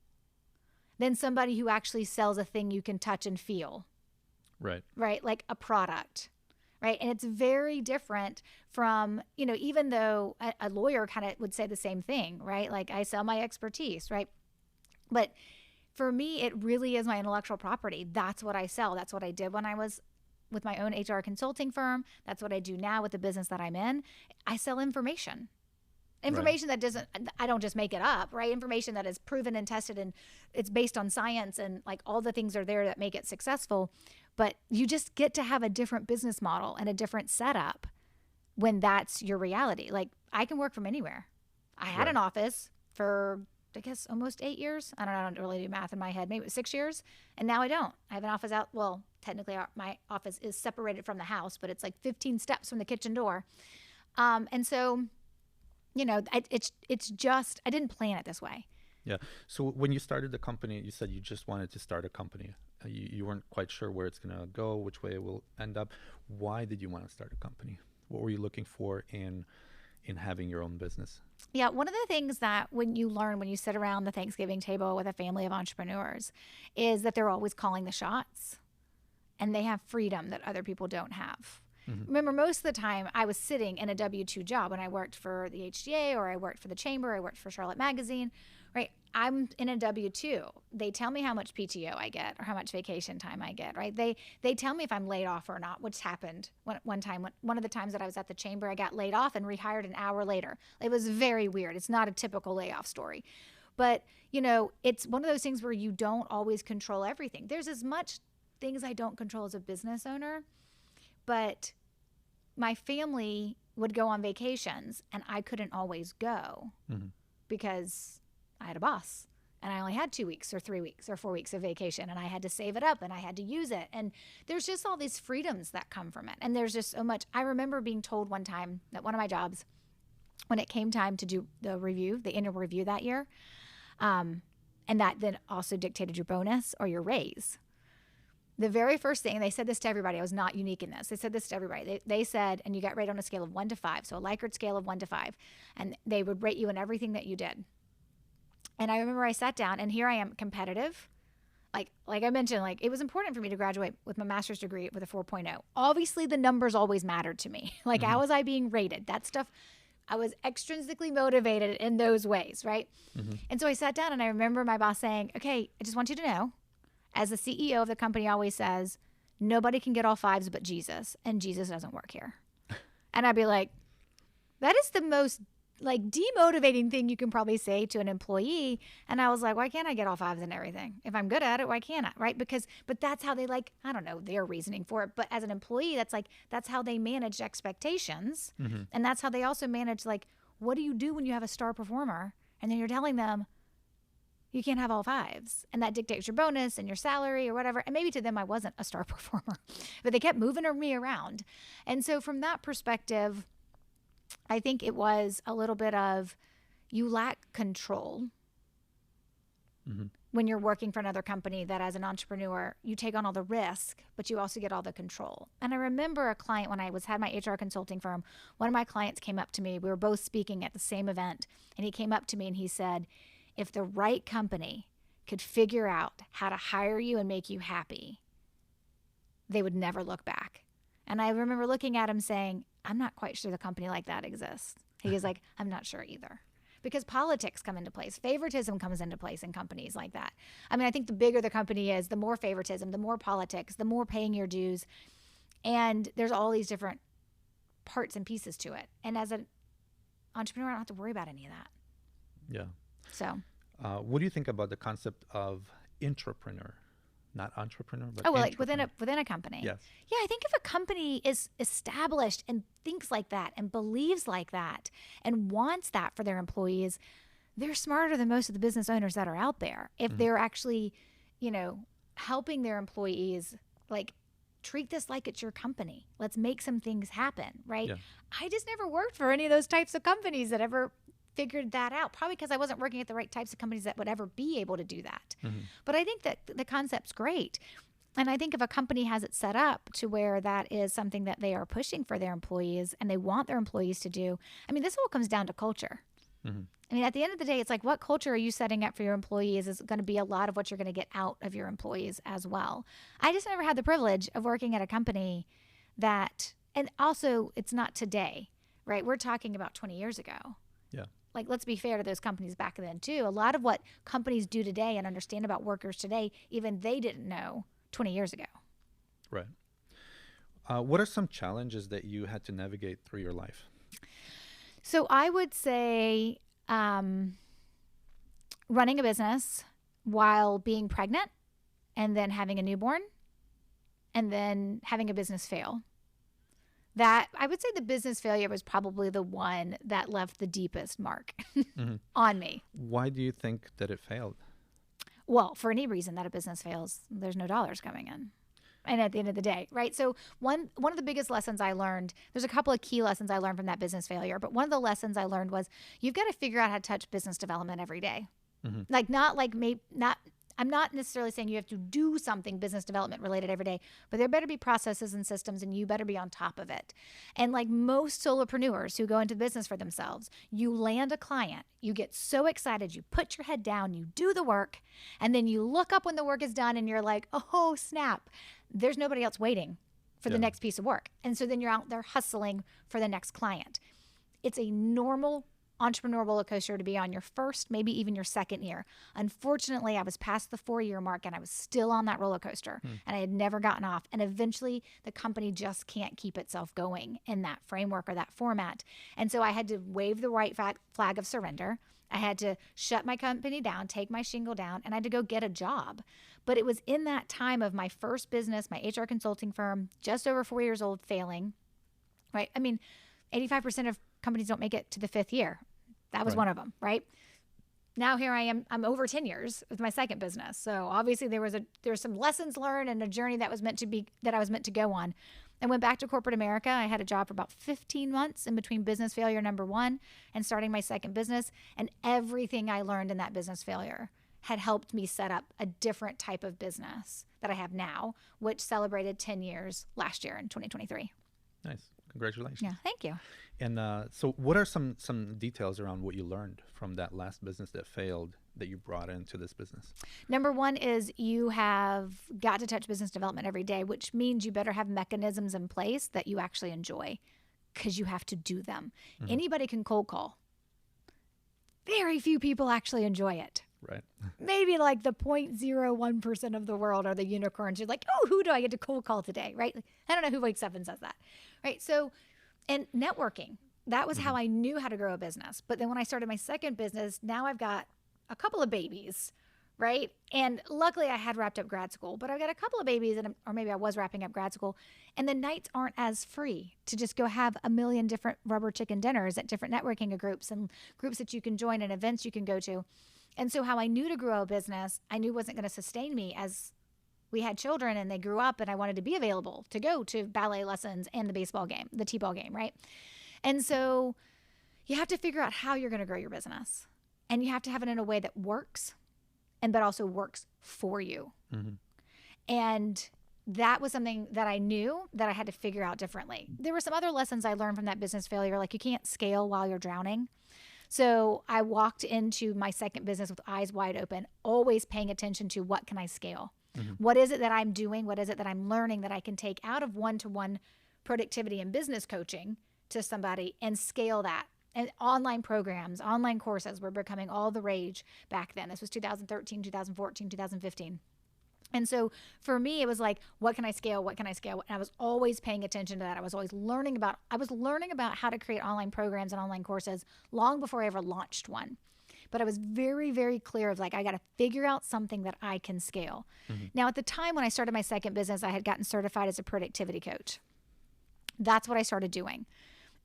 than somebody who actually sells a thing you can touch and feel. Right. Right? Like a product. Right? And it's very different from, even though a lawyer kind of would say the same thing, right? I sell my expertise, right? But for me, it really is my intellectual property. That's what I sell. That's what I did when I was with my own HR consulting firm. That's what I do now with the business that I'm in. I sell information. Information that doesn't, I don't just make it up, right? Information that is proven and tested, and it's based on science, and like all the things are there that make it successful. But you just get to have a different business model and a different setup when that's your reality. Like, I can work from anywhere. I had an office for, I guess, almost 8 years. I don't really do math in my head. Maybe it was 6 years. And now I don't. I have an office out. Well, technically my office is separated from the house, but it's like 15 steps from the kitchen door. And so, you know, it's just, I didn't plan it this way. Yeah. So when you started the company, you said you just wanted to start a company. You weren't quite sure where it's going to go, which way it will end up. Why did you want to start a company? What were you looking for in having your own business? Yeah, one of the things that when you learn when you sit around the Thanksgiving table with a family of entrepreneurs is that they're always calling the shots, and they have freedom that other people don't have. Remember, most of the time I was sitting in a W-2 job when I worked for the HDA, or I worked for the Chamber, I worked for Charlotte Magazine, right? I'm in a W-2. They tell me how much PTO I get or how much vacation time I get, right? They tell me if I'm laid off or not, which happened one time. One of the times that I was at the Chamber, I got laid off and rehired an hour later. It was very weird. It's not a typical layoff story. But, you know, it's one of those things where you don't always control everything. There's as much things I don't control as a business owner, but my family would go on vacations and I couldn't always go because I had a boss and I only had 2 weeks or 3 weeks or 4 weeks of vacation, and I had to save it up and I had to use it. And there's just all these freedoms that come from it. And there's just so much. I remember being told one time that one of my jobs, when it came time to do the annual review that year, and that then also dictated your bonus or your raise. The very first thing, they said this to everybody. I was not unique in this. They said this to everybody. They said, and you got rated on a scale of 1 to 5, so a Likert scale of 1 to 5, and they would rate you in everything that you did. And I remember I sat down, and here I am, competitive. Like I mentioned, like, it was important for me to graduate with my master's degree with a 4.0. Obviously, the numbers always mattered to me. Like, how was I being rated? That stuff, I was extrinsically motivated in those ways, right? And so I sat down, and I remember my boss saying, okay, I just want you to know, as the CEO of the company always says, nobody can get all 5s but Jesus, and Jesus doesn't work here. And I'd be like, that is the most like demotivating thing you can probably say to an employee. And I was like, why can't I get all 5s and everything? If I'm good at it, why can't I? Right? But that's how they, like, I don't know their reasoning for it. But as an employee, that's how they manage expectations. And that's how they also manage, like, what do you do when you have a star performer and then you're telling them you can't have all 5s, and that dictates your bonus and your salary or whatever. And maybe to them I wasn't a star performer, but they kept moving me around. And so from that perspective, I think it was a little bit of, you lack control when you're working for another company, that as an entrepreneur, you take on all the risk, but you also get all the control. And I remember a client, when I had my HR consulting firm, one of my clients came up to me. We were both speaking at the same event, and he came up to me and he said, if the right company could figure out how to hire you and make you happy, they would never look back. And I remember looking at him saying, I'm not quite sure the company like that exists. He was like, I'm not sure either. Because politics come into place. Favoritism comes into place in companies like that. I mean, I think the bigger the company is, the more favoritism, the more politics, the more paying your dues. And there's all these different parts and pieces to it. And as an entrepreneur, I don't have to worry about any of that. Yeah. So, what do you think about the concept of intrapreneur? Not entrepreneur, but like within a company. Yes. Yeah, I think if a company is established and thinks like that and believes like that and wants that for their employees, they're smarter than most of the business owners that are out there. If they're actually, helping their employees, like, treat this like it's your company. Let's make some things happen, right? Yeah. I just never worked for any of those types of companies that ever figured that out, probably because I wasn't working at the right types of companies that would ever be able to do that. But I think that the concept's great. And I think if a company has it set up to where that is something that they are pushing for their employees and they want their employees to do, I mean, this all comes down to culture. I mean, at the end of the day, it's like, what culture are you setting up for your employees is going to be a lot of what you're going to get out of your employees as well. I just never had the privilege of working at a company that, and also it's not today, right? We're talking about 20 years ago. Yeah. Like, let's be fair to those companies back then too. A lot of what companies do today and understand about workers today, even they didn't know 20 years ago. Right. What are some challenges that you had to navigate through your life? So I would say running a business while being pregnant and then having a newborn and then having a business fail. That I would say the business failure was probably the one that left the deepest mark on me. Why do you think that it failed? Well, for any reason that a business fails, there's no dollars coming in. And at the end of the day, right? So one of the biggest lessons I learned, there's a couple of key lessons I learned from that business failure, but one of the lessons I learned was you've got to figure out how to touch business development every day. I'm not necessarily saying you have to do something business development related every day, but there better be processes and systems and you better be on top of it. And like most solopreneurs who go into business for themselves, you land a client, you get so excited, you put your head down, you do the work, and then you look up when the work is done and you're like, oh, snap, there's nobody else waiting for the next piece of work. And so then you're out there hustling for the next client. It's a normal entrepreneurial roller coaster to be on your first, maybe even your second year. Unfortunately, I was past the 4-year mark and I was still on that roller coaster and I had never gotten off. And eventually the company just can't keep itself going in that framework or that format. And so I had to wave the white flag of surrender. I had to shut my company down, take my shingle down, and I had to go get a job. But it was in that time of my first business, my HR consulting firm, just over 4 years old, failing, right? I mean, 85% of companies don't make it to the 5th year. That was one of them, right? Now here I am, I'm over 10 years with my second business. So obviously there was some lessons learned and a journey that I was meant to go on. I went back to corporate America. I had a job for about 15 months in between business failure number 1 and starting my second business. And everything I learned in that business failure had helped me set up a different type of business that I have now, which celebrated 10 years last year in 2023. Nice. Congratulations. Yeah, thank you. And so what are some details around what you learned from that last business that failed that you brought into this business? Number 1 is you have got to touch business development every day, which means you better have mechanisms in place that you actually enjoy because you have to do them. Anybody can cold call. Very few people actually enjoy it. Right. Maybe like the 0.01% of the world are the unicorns. You're like, oh, who do I get to cold call today? Right? I don't know who wakes up and says that. Right. So, and networking, that was how I knew how to grow a business. But then when I started my second business, now I've got a couple of babies, right? And luckily I had wrapped up grad school, but I've got a couple of babies or maybe I was wrapping up grad school and the nights aren't as free to just go have a million different rubber chicken dinners at different networking groups and groups that you can join and events you can go to. And so how I knew to grow a business, I knew wasn't going to sustain me as we had children and they grew up and I wanted to be available to go to ballet lessons and the baseball game, the t-ball game, right? And so you have to figure out how you're going to grow your business. And you have to have it in a way that works but also works for you. And that was something that I knew that I had to figure out differently. There were some other lessons I learned from that business failure, like you can't scale while you're drowning. So I walked into my second business with eyes wide open, always paying attention to what can I scale? What is it that I'm doing? What is it that I'm learning that I can take out of one-to-one productivity and business coaching to somebody and scale that? And online programs, online courses were becoming all the rage back then. This was 2013, 2014, 2015. And so for me, it was like, what can I scale? What can I scale? And I was always paying attention to that. I was learning about how to create online programs and online courses long before I ever launched one. But I was very, very clear of like, I got to figure out something that I can scale. Now, at the time when I started my second business, I had gotten certified as a productivity coach. That's what I started doing.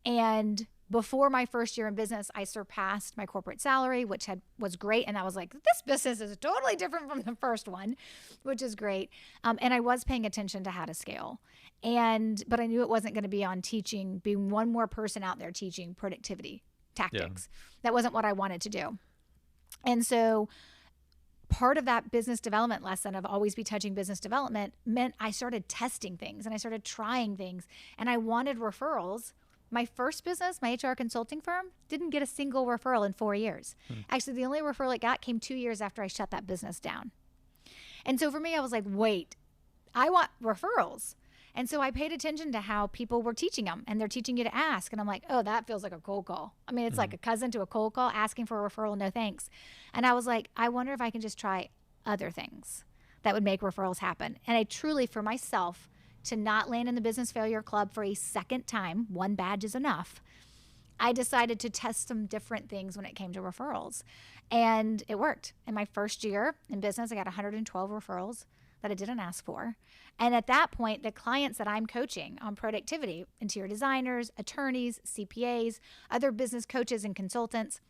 And before my first year in business, I surpassed my corporate salary, which was great. And I was like, this business is totally different from the first one, which is great. And I was paying attention to how to scale. But I knew it wasn't going to be on being one more person out there teaching productivity tactics. That wasn't what I wanted to do. And so part of that business development lesson of always be touching business development meant I started testing things and I started trying things and I wanted referrals. My first business, my HR consulting firm, didn't get a single referral in 4 years. Actually, the only referral it got came 2 years after I shut that business down. And so for me, I was like, wait, I want referrals. And so I paid attention to how people were teaching them and they're teaching you to ask. And I'm like, oh, that feels like a cold call. I mean, it's like a cousin to a cold call asking for a referral. No, thanks. And I was like, I wonder if I can just try other things that would make referrals happen. And I truly, for myself, to not land in the business failure club for a second time, one badge is enough. I decided to test some different things when it came to referrals. And it worked. In my first year in business, I got 112 referrals that I didn't ask for. And at that point, the clients that I'm coaching on productivity, interior designers, attorneys, CPAs, other business coaches and consultants,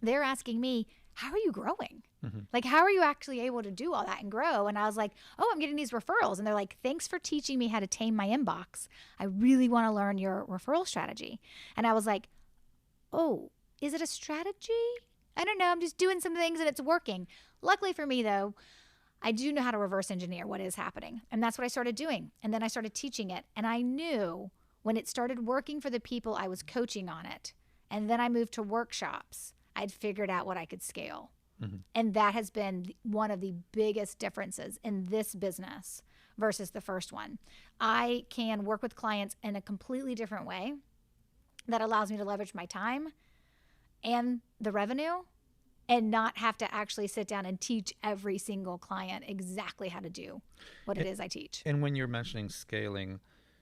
they're asking me, how are you growing? Like, how are you actually able to do all that and grow? And I was like, oh, I'm getting these referrals. And they're like, thanks for teaching me how to tame my inbox. I really want to learn your referral strategy. And I was like, oh, is it a strategy? I don't know. I'm just doing some things and it's working. Luckily for me, though, I do know how to reverse engineer what is happening. And that's what I started doing. And then I started teaching it. And I knew when it started working for the people I was coaching on it, and then I moved to workshops, I'd figured out what I could scale. And that has been one of the biggest differences in this business versus the first one. I can work with clients in a completely different way that allows me to leverage my time and the revenue and not have to actually sit down and teach every single client exactly how to do what it is I teach. And when you're mentioning scaling,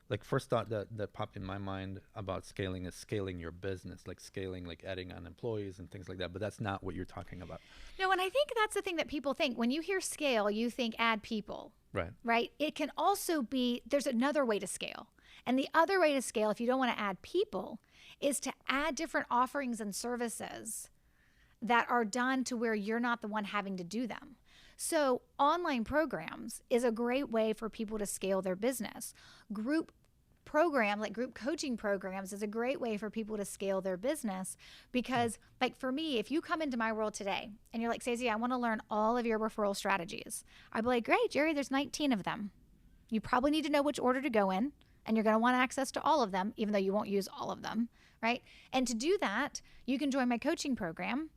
like first thought that popped in my mind about scaling is scaling your business, like scaling, like adding on employees and things like that. But that's not what you're talking about. No, and I think that's the thing that people think. When you hear scale, you think add people. Right. Right? It can also be, there's another way to scale. And the other way to scale, if you don't want to add people, is to add different offerings and services that are done to where you're not the one having to do them. So online programs is a great way for people to scale their business. Group program, like group coaching programs, is a great way for people to scale their business because, like for me, if you come into my world today and you're like, Stacey, I want to learn all of your referral strategies, I'd be like, great, Jerry, there's 19 of them. You probably need to know which order to go in, and you're going to want access to all of them, even though you won't use all of them, right? And to do that, you can join my coaching program.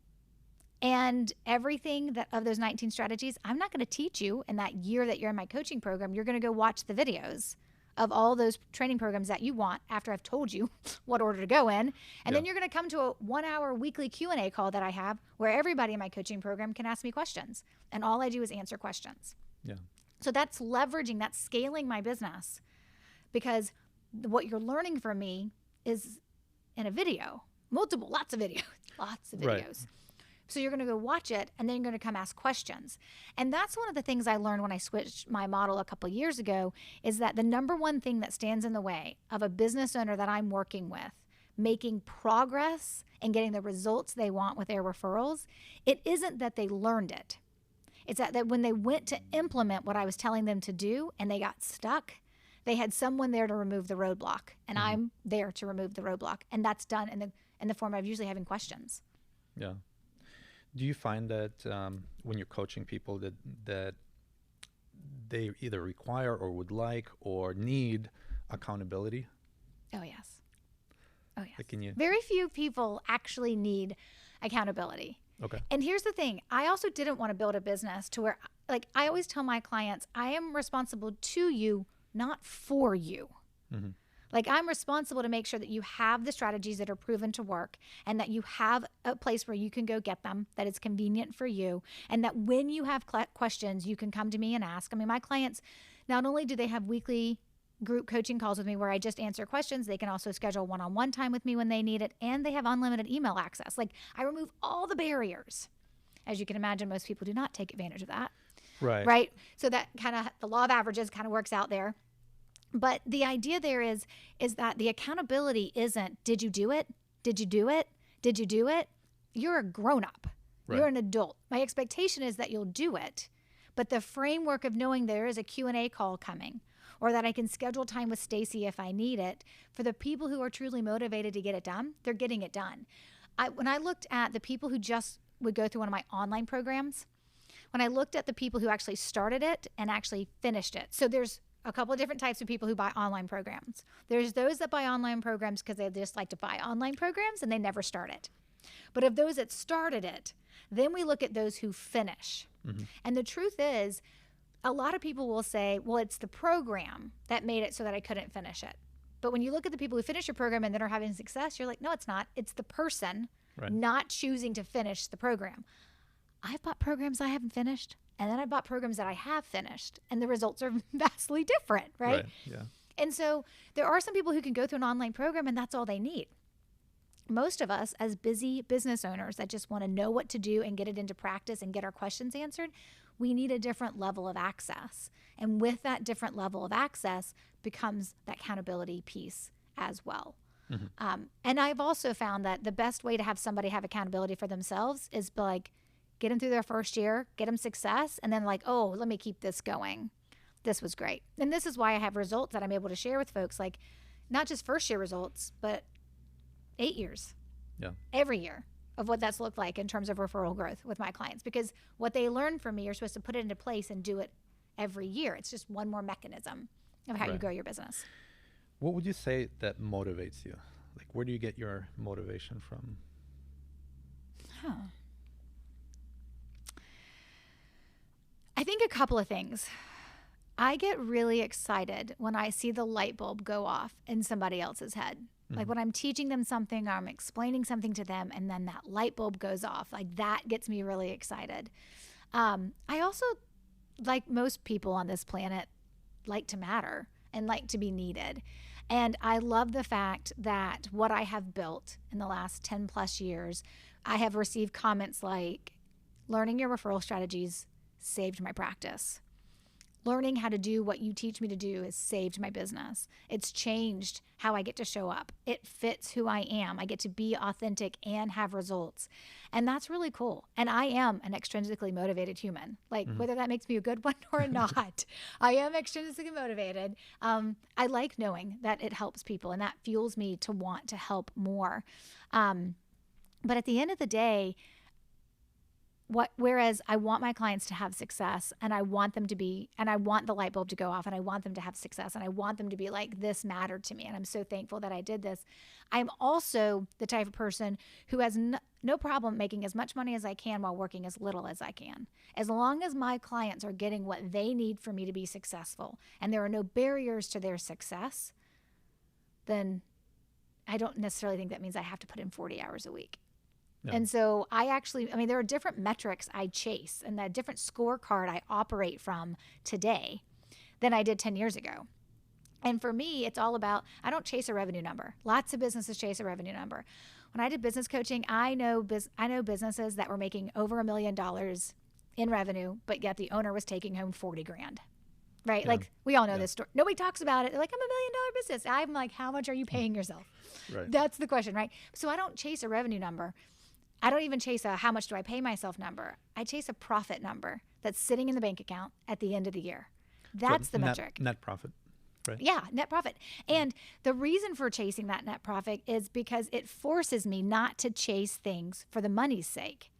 And everything that of those 19 strategies, I'm not going to teach you in that year that you're in my coaching program. You're going to go watch the videos of all those training programs that you want after I've told you what order to go in. And then you're going to come to a 1-hour weekly Q&A call that I have where everybody in my coaching program can ask me questions. And all I do is answer questions. Yeah. So that's leveraging, that's scaling my business because what you're learning from me is in a video, lots of videos. Right. So you're going to go watch it, and then you're going to come ask questions. And that's one of the things I learned when I switched my model a couple of years ago is that the number one thing that stands in the way of a business owner that I'm working with making progress and getting the results they want with their referrals, it isn't that they learned it. It's that when they went to implement what I was telling them to do and they got stuck, they had someone there to remove the roadblock, and I'm there to remove the roadblock. And that's done in the form of usually having questions. Yeah. Do you find that when you're coaching people that they either require or would like or need accountability? Oh, yes. Oh, yes. Like Very few people actually need accountability. Okay. And here's the thing. I also didn't want to build a business to where, like, I always tell my clients, I am responsible to you, not for you. Mm-hmm. Like, I'm responsible to make sure that you have the strategies that are proven to work and that you have a place where you can go get them, that is convenient for you, and that when you have questions, you can come to me and ask. I mean, my clients, not only do they have weekly group coaching calls with me where I just answer questions, they can also schedule one-on-one time with me when they need it, and they have unlimited email access. Like, I remove all the barriers. As you can imagine, most people do not take advantage of that. Right? So that kind of, the law of averages kind of works out there. But the idea there is that the accountability isn't, did you do it? Did you do it? Did you do it? You're a grown-up. Right. You're an adult. My expectation is that you'll do it. But the framework of knowing there is a Q&A call coming or that I can schedule time with Stacey if I need it, for the people who are truly motivated to get it done, they're getting it done. When I looked at the people who just would go through one of my online programs, when I looked at the people who actually started it and actually finished it, so there's a couple of different types of people who buy online programs. There's those that buy online programs because they just like to buy online programs and they never start it. But of those that started it, then we look at those who finish. Mm-hmm. And the truth is, a lot of people will say, well, it's the program that made it so that I couldn't finish it. But when you look at the people who finish your program and then are having success, you're like, no, it's not. It's the person not choosing to finish the program. I've bought programs I haven't finished. And then I bought programs that I have finished, and the results are vastly different, right? Yeah. And so there are some people who can go through an online program, and that's all they need. most of us as busy business owners that just want to know what to do and get it into practice and get our questions answered, we need a different level of access. And with that different level of access becomes that accountability piece as well. And I've also found that the best way to have somebody have accountability for themselves is like, get them through their first year, get them success, and then like, oh, let me keep this going. This was great. And this is why I have results that I'm able to share with folks, like not just first year results, but 8 years, every year of what that's looked like in terms of referral growth with my clients, because what they learn from me, you're supposed to put it into place and do it every year. It's just one more mechanism of how you grow your business. What would you say that motivates you? Like, where do you get your motivation from? I think a couple of things. I get really excited when I see the light bulb go off in somebody else's head. Like when I'm teaching them something or I'm explaining something to them and then that light bulb goes off, like that gets me really excited. I also, like most people on this planet, like to matter and like to be needed. And I love the fact that what I have built in the last 10 plus years, I have received comments like, learning your referral strategies saved my practice. Learning how to do what you teach me to do has saved my business. It's changed how I get to show up. It fits who I am. I get to be authentic and have results. And that's really cool. And I am an extrinsically motivated human. Like whether that makes me a good one or not, I am extrinsically motivated. I like knowing that it helps people and that fuels me to want to help more. But at the end of the day, whereas I want my clients to have success and I want them to be, and I want the light bulb to go off and I want them to have success and I want them to be like, this mattered to me and I'm so thankful that I did this. I'm also the type of person who has no problem making as much money as I can while working as little as I can. As long as my clients are getting what they need for me to be successful and there are no barriers to their success, then I don't necessarily think that means I have to put in 40 hours a week. Yeah. And so there are different metrics I chase and that different scorecard I operate from today than I did 10 years ago. And for me, it's all about, I don't chase a revenue number. Lots of businesses chase a revenue number. When I did business coaching, I know businesses that were making over $1 million in revenue, but yet the owner was taking home 40 grand. Right? Yeah. Like we all know this story. Nobody talks about it. They're like, I'm $1 million business. I'm like, how much are you paying yourself? Right. That's the question, right? So I don't chase a revenue number. I don't even chase a how much do I pay myself number. I chase a profit number that's sitting in the bank account at the end of the year. That's the metric. Net profit, right? Yeah, net profit. And the reason for chasing that net profit is because it forces me not to chase things for the money's sake.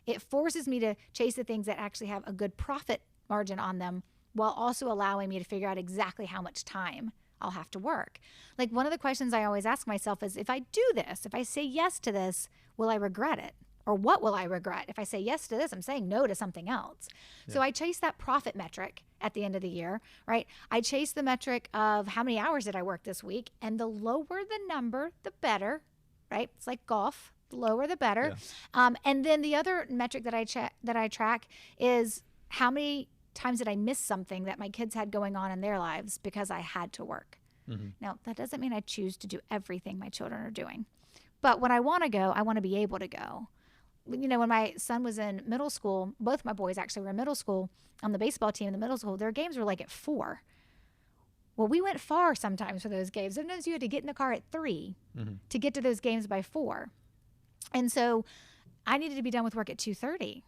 It forces me to chase the things that actually have a good profit margin on them while also allowing me to figure out exactly how much time I'll have to work. Like one of the questions I always ask myself is, if I do this, if I say yes to this, will I regret it? Or what will I regret? If I say yes to this, I'm saying no to something else. Yeah. So I chase that profit metric at the end of the year, right? I chase the metric of how many hours did I work this week? And the lower the number, the better, right? It's like golf, the lower the better. Yeah. And then the other metric that I track is how many times did I miss something that my kids had going on in their lives because I had to work. Now, that doesn't mean I choose to do everything my children are doing. But when I want to go, I want to be able to go. You know, when my son was in middle school, both my boys actually were in middle school, on the baseball team in the middle school, their games were like at 4. Well, we went far sometimes for those games. Sometimes you had to get in the car at 3 to get to those games by 4. And so I needed to be done with work at 2:30.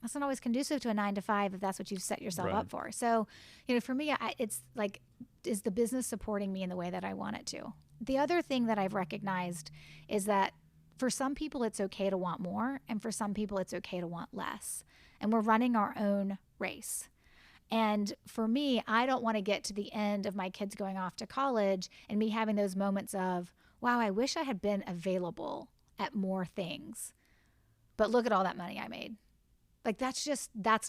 That's not always conducive to a 9 to 5 if that's what you've set yourself up for. So, you know, for me, it's like, is the business supporting me in the way that I want it to? The other thing that I've recognized is that for some people, it's okay to want more. And for some people, it's okay to want less. And we're running our own race. And for me, I don't want to get to the end of my kids going off to college and me having those moments of, wow, I wish I had been available at more things. But look at all that money I made. Like, that's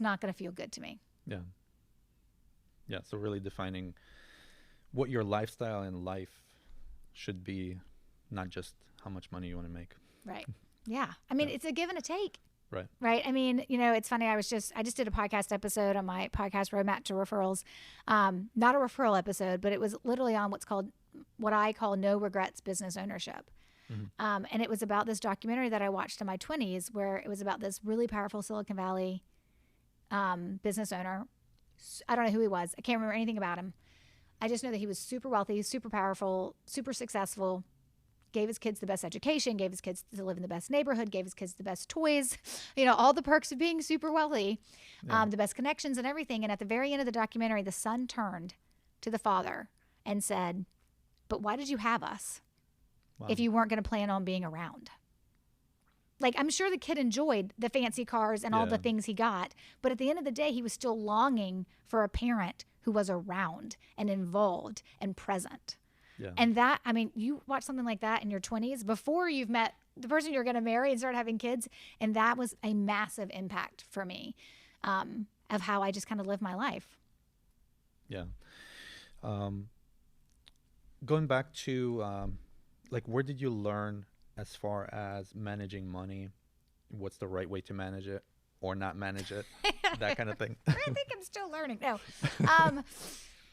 not going to feel good to me. Yeah. Yeah. So really defining what your lifestyle and life should be, not just how much money you want to make. Right. Yeah. I mean, it's a give and a take. Right. Right. I mean, you know, it's funny. I just did a podcast episode on my podcast Roadmap to Referrals. Not a referral episode, but it was literally on what I call no regrets business ownership. And it was about this documentary that I watched in my 20s where it was about this really powerful Silicon Valley business owner. I don't know who he was. I can't remember anything about him. I just know that he was super wealthy, super powerful, super successful, gave his kids the best education, gave his kids to live in the best neighborhood, gave his kids the best toys, all the perks of being super wealthy, the best connections and everything. And at the very end of the documentary, the son turned to the father and said, "But why did you have us if you weren't going to plan on being around?" Like, I'm sure the kid enjoyed the fancy cars and all the things he got, but at the end of the day, he was still longing for a parent who was around and involved and present. Yeah. And that, I mean, you watch something like that in your 20s before you've met the person you're going to marry and start having kids. And that was a massive impact for me of how I just kind of live my life. Yeah. Going back to where did you learn as far as managing money? What's the right way to manage it or not manage it? That kind of thing. I think I'm still learning. No.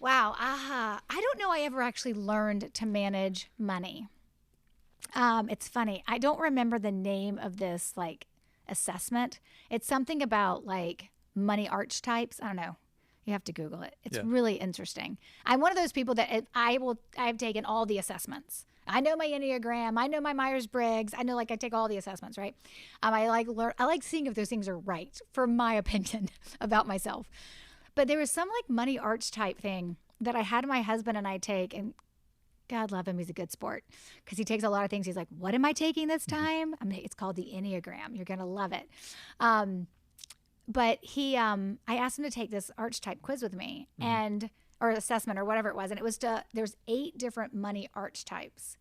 Wow. I don't know I ever actually learned to manage money. It's funny. I don't remember the name of this assessment. It's something about money archetypes. I don't know. You have to Google it. It's really interesting. I'm one of those people that I've taken all the assessments. I know my Enneagram. I know my Myers-Briggs. I know I take all the assessments, right? I like seeing if those things are right, for my opinion about myself. But there was some money archetype thing that I had my husband and I take, and God love him, he's a good sport because he takes a lot of things. He's like, "What am I taking this time?" It's called the Enneagram. You're gonna love it. But I asked him to take this archetype quiz with me, or assessment or whatever it was, and it was there's 8 different money archetypes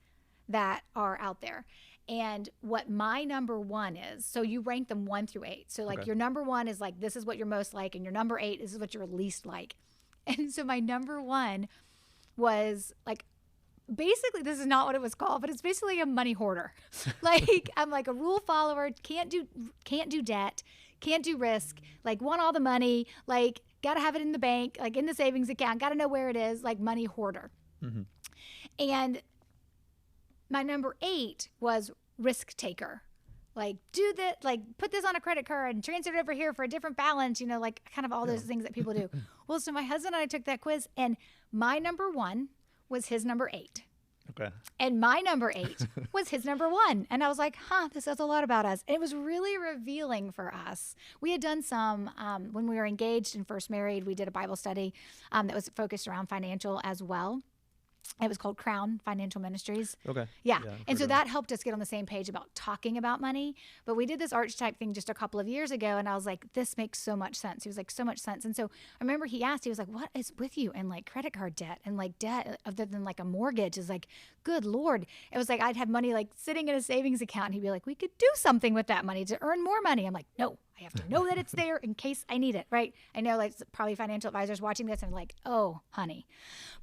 that are out there. And what my number 1 is, so you rank them 1 through 8. So your number 1 is this is what you're most like, and your number 8 is what you're least like. And so my number 1 was basically, this is not what it was called, but it's basically a money hoarder. I'm a rule follower, can't do debt, can't do risk, want all the money, gotta have it in the bank, in the savings account, gotta know where it is, money hoarder. Mm-hmm. And my number 8 was risk taker. Do that, put this on a credit card and transfer it over here for a different balance, kind of all those things that people do. Well, so my husband and I took that quiz, and my number 1 was his number 8. Okay. And my number 8 was his number 1. And I was like, this says a lot about us. And it was really revealing for us. We had done some, when we were engaged and first married, we did a Bible study that was focused around financial as well. It was called Crown Financial Ministries. Okay. Yeah. And so that helped us get on the same page about talking about money. But we did this archetype thing just a couple of years ago, and I was like, this makes so much sense. He was like, so much sense. And so I remember he asked, he was like, what is with you and credit card debt and debt other than a mortgage is good Lord. It was I'd have money sitting in a savings account, and he'd be like, we could do something with that money to earn more money. I'm like, no, I have to know that it's there in case I need it, right? I know probably financial advisors watching this and oh, honey.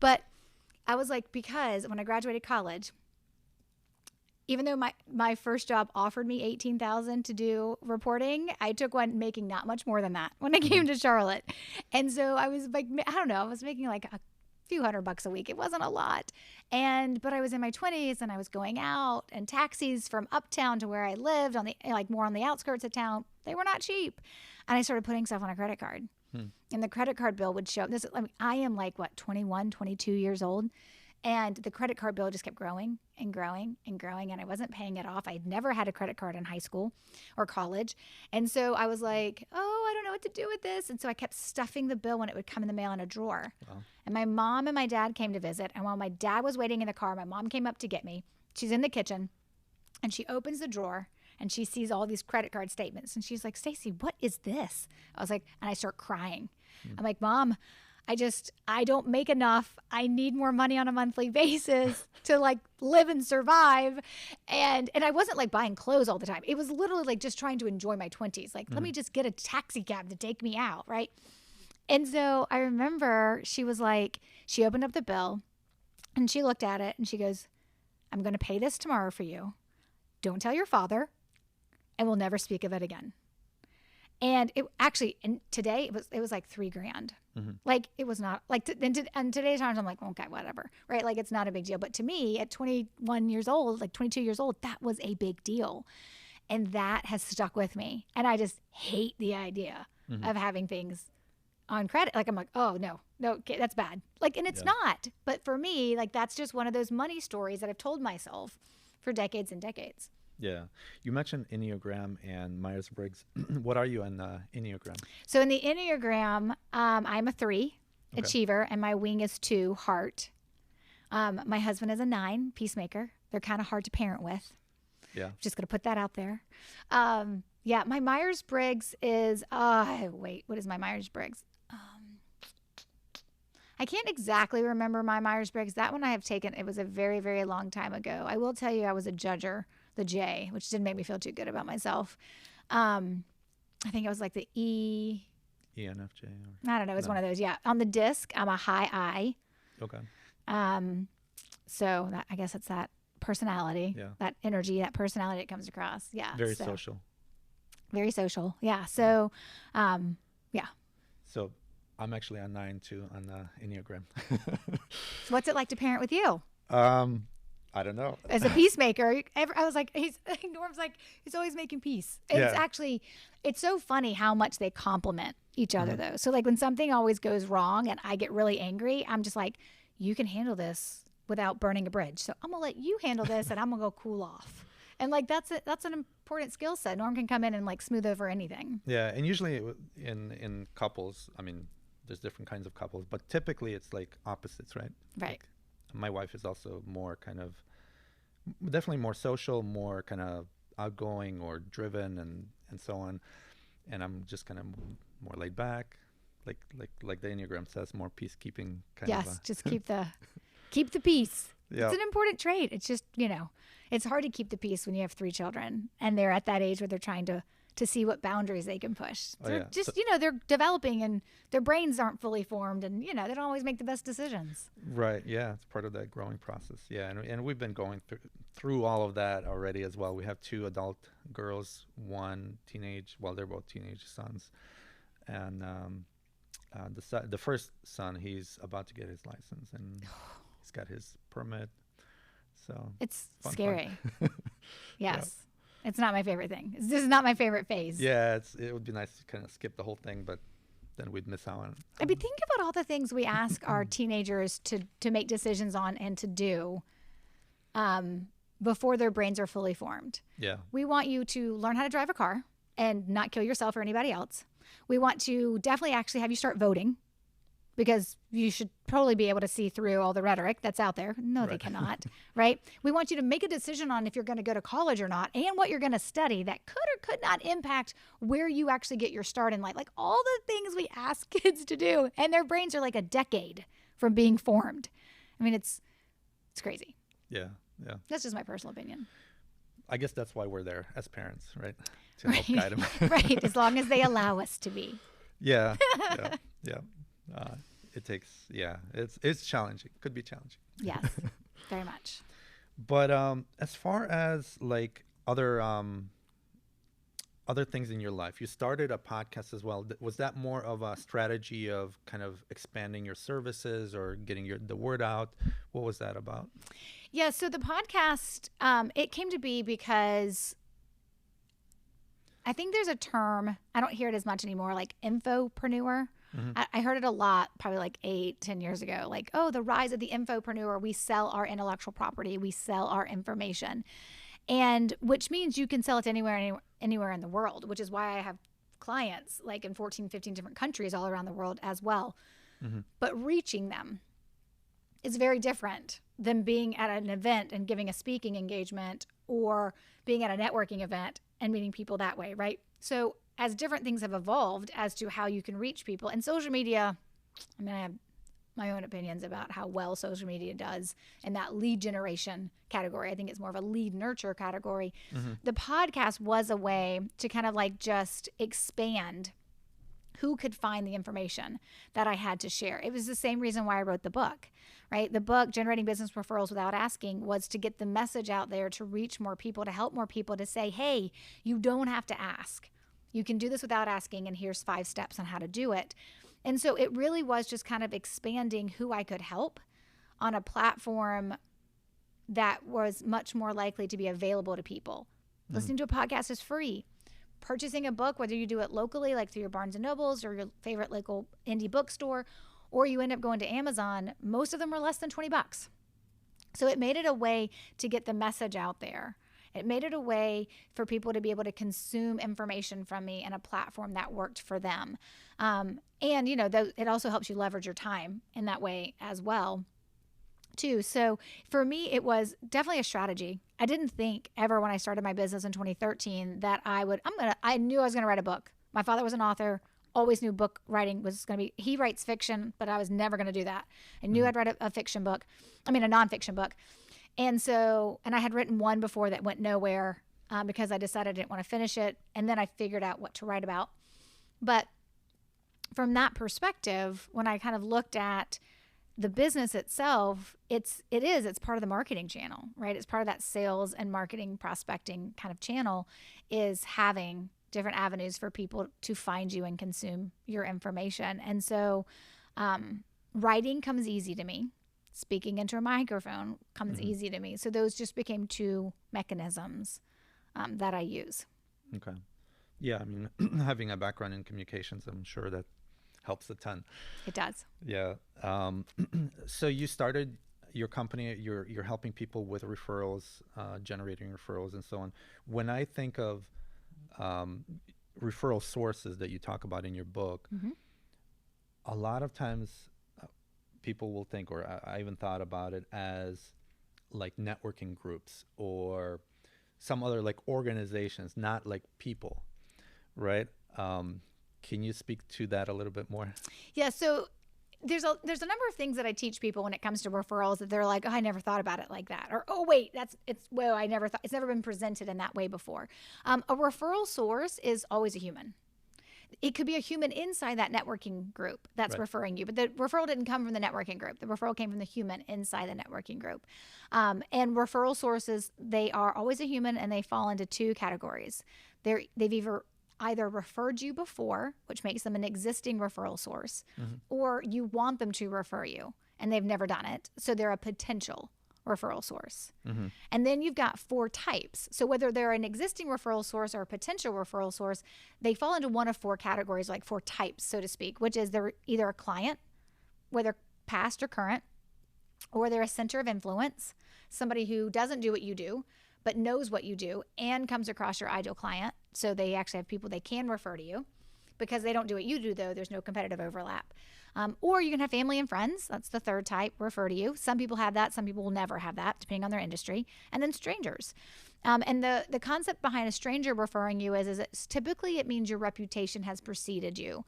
But I was because when I graduated college, even though my first job offered me $18,000 to do reporting, I took one making not much more than that when I came to Charlotte. And so I was I don't know, I was making a few $100 a week. It wasn't a lot. But I was in my 20s and I was going out, and taxis from uptown to where I lived on the more on the outskirts of town, they were not cheap. And I started putting stuff on a credit card. And the credit card bill would show this. I am 21, 22 years old. And the credit card bill just kept growing and growing and growing. And I wasn't paying it off. I'd never had a credit card in high school or college. And so I was like, oh, I don't know what to do with this. And so I kept stuffing the bill when it would come in the mail in a drawer. Wow. And my mom and my dad came to visit. And while my dad was waiting in the car, my mom came up to get me. She's in the kitchen and she opens the drawer. And she sees all these credit card statements. And she's like, Stacey, what is this? I was like, and I start crying. I'm like, Mom, I don't make enough. I need more money on a monthly basis to live and survive. And I wasn't buying clothes all the time. It was literally just trying to enjoy my 20s. Let me just get a taxi cab to take me out, right? And so I remember she was she opened up the bill and she looked at it and she goes, I'm going to pay this tomorrow for you. Don't tell your father. And we'll never speak of it again. And it actually, and today it was like $3,000. Like it was not like, and today's times I'm like, okay, whatever. Right. Like it's not a big deal. But to me at 21 years old, like 22 years old, that was a big deal. And that has stuck with me. And I just hate the idea of having things on credit. Like I'm like, oh no, okay, that's bad. Like, and it's not, but for me, like that's just one of those money stories that I've told myself for decades and decades. Yeah. You mentioned Enneagram and Myers-Briggs. What are you in Enneagram? So in the Enneagram, I'm a 3 achiever, and my wing is 2 heart. My husband is a 9 peacemaker. They're kind of hard to parent with. Yeah. Just going to put that out there. Yeah. My Myers-Briggs is, wait, what is my Myers-Briggs? I can't exactly remember my Myers-Briggs. That one I have taken. It was a very, very long time ago. I will tell you I was a judger, the J, which didn't make me feel too good about myself. I think I was like the E. ENFJ. I don't know. It was one of those. Yeah. On the disc, I'm a high I. Okay. So I guess it's that personality, that energy, that personality that comes across. Yeah. Very social. Very social. Yeah. So, yeah. So I'm actually a 9 too on the Enneagram. So what's it like to parent with you? I don't know. As a peacemaker, I was like, Norm's like, he's always making peace. It's actually, it's so funny how much they complement each other though. So like when something always goes wrong and I get really angry, I'm just like, you can handle this without burning a bridge. So I'm gonna let you handle this and I'm gonna go cool off. And like, that's an important skill set. Norm can come in and like smooth over anything. Yeah. And usually in couples, I mean, there's different kinds of couples, but typically it's like opposites, right? Right. Like, my wife is also more kind of, definitely more social, more kind of outgoing or driven and so on. And I'm just kind of more laid back, like the Enneagram says, more peacekeeping kind of. Yes, just keep the peace. Yeah. It's an important trait. It's just, it's hard to keep the peace when you have 3 children and they're at that age where they're trying to see what boundaries they can push. They're they're developing and their brains aren't fully formed and, they don't always make the best decisions. Right. Yeah. It's part of that growing process. Yeah. And we've been going through all of that already as well. We have 2 adult girls, 1 teenage, well, they're both teenage sons. And the first son, he's about to get his license and he's got his permit. So it's scary. Yes. It's not my favorite thing. This is not my favorite phase. Yeah, it would be nice to kind of skip the whole thing, but then we'd miss out on it. I mean, think about all the things we ask our teenagers to make decisions on and to do before their brains are fully formed. Yeah. We want you to learn how to drive a car and not kill yourself or anybody else. We want to definitely actually have you start voting, because you should probably be able to see through all the rhetoric that's out there. No, right. They cannot, right? We want you to make a decision on if you're going to go to college or not and what you're going to study that could or could not impact where you actually get your start in life. Like all the things we ask kids to do, and their brains are like a decade from being formed. I mean, it's crazy. Yeah, yeah. That's just my personal opinion. I guess that's why we're there as parents, right? To help guide them. Right, as long as they allow us to be. Yeah, yeah. It takes, it's challenging. Could be challenging. Yes, very much. But as far as like other things in your life, you started a podcast as well. Was that more of a strategy of kind of expanding your services or getting the word out? What was that about? Yeah, so the podcast, it came to be because I think there's a term, I don't hear it as much anymore, like infopreneur. Mm-hmm. I heard it a lot, probably like 8-10 years ago. Like, oh, the rise of the infopreneur. We sell our intellectual property. We sell our information. And which means you can sell it anywhere in the world, which is why I have clients like in 14, 15 different countries all around the world as well. Mm-hmm. But reaching them is very different than being at an event and giving a speaking engagement or being at a networking event and meeting people that way, right? So as different things have evolved as to how you can reach people. And social media, I mean, I have my own opinions about how well social media does in that lead generation category. I think it's more of a lead nurture category. Mm-hmm. The podcast was a way to kind of like just expand who could find the information that I had to share. It was the same reason why I wrote the book, right? The book, Generating Business Referrals Without Asking, was to get the message out there to reach more people, to help more people, to say, hey, you don't have to ask. You can do this without asking, and here's 5 steps on how to do it. And so it really was just kind of expanding who I could help on a platform that was much more likely to be available to people. Listening to a podcast is free. Purchasing a book, whether you do it locally, like through your Barnes & Nobles or your favorite local indie bookstore, or you end up going to Amazon, most of them are less than $20. So it made it a way to get the message out there. It made it a way for people to be able to consume information from me in a platform that worked for them. And, it also helps you leverage your time in that way as well, too. So for me, it was definitely a strategy. I didn't think ever when I started my business in 2013 that I knew I was going to write a book. My father was an author, always knew book writing was going to be, he writes fiction, but I was never going to do that. I knew I'd write a nonfiction book. And I had written one before that went nowhere because I decided I didn't want to finish it. And then I figured out what to write about. But from that perspective, when I kind of looked at the business itself, it's part of the marketing channel, right? It's part of that sales and marketing prospecting kind of channel, is having different avenues for people to find you and consume your information. And so writing comes easy to me. Speaking into a microphone comes easy to me. So those just became 2 mechanisms that I use. Okay. Yeah, I mean, having a background in communications, I'm sure that helps a ton. It does. Yeah. So you started your company, you're helping people with referrals, generating referrals and so on. When I think of referral sources that you talk about in your book, a lot of times people will think, or I even thought about it as like networking groups or some other like organizations, not like people, right? Can you speak to that a little bit more? Yeah. So there's a number of things that I teach people when it comes to referrals that they're like, oh, I never thought about it like that. Or, oh, wait, it's never been presented in that way before. A referral source is always a human. It could be a human inside that networking group that's referring you, but the referral didn't come from the networking group. The referral came from the human inside the networking group. And referral sources, they are always a human, and they fall into 2 categories. They've either referred you before, which makes them an existing referral source, or you want them to refer you and they've never done it. So they're a potential referral source. And then you've got 4 types. So whether they're an existing referral source or a potential referral source, they fall into one of 4 categories, like 4 types, so to speak, which is they're either a client, whether past or current, or they're a center of influence, somebody who doesn't do what you do, but knows what you do and comes across your ideal client. So they actually have people they can refer to you. Because they don't do what you do, though, there's no competitive overlap. Or you can have family and friends. That's the 3rd type, refer to you. Some people have that. Some people will never have that, depending on their industry. And then strangers. And the concept behind a stranger referring you is typically it means your reputation has preceded you.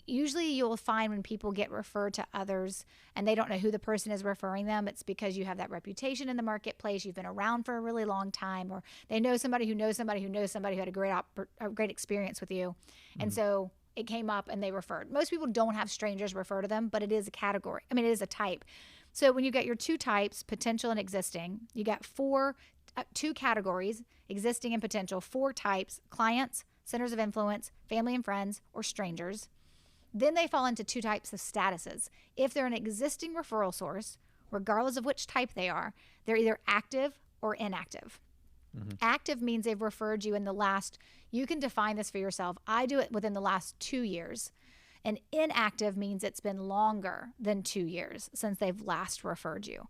Usually you'll find when people get referred to others and they don't know who the person is referring them, it's because you have that reputation in the marketplace, you've been around for a really long time, or they know somebody who knows somebody who knows somebody who had a great experience with you. And so it came up and they referred. Most people don't have strangers refer to them, but it is a category. I mean, it is a type. So when you get your 2 types, potential and existing, you got 2 categories, existing and potential, 4 types, clients, centers of influence, family and friends, or strangers. Then they fall into 2 types of statuses. If they're an existing referral source, regardless of which type they are, they're either active or inactive. Active means they've referred you in the last, you can define this for yourself. I do it within the last 2 years. And inactive means it's been longer than 2 years since they've last referred you.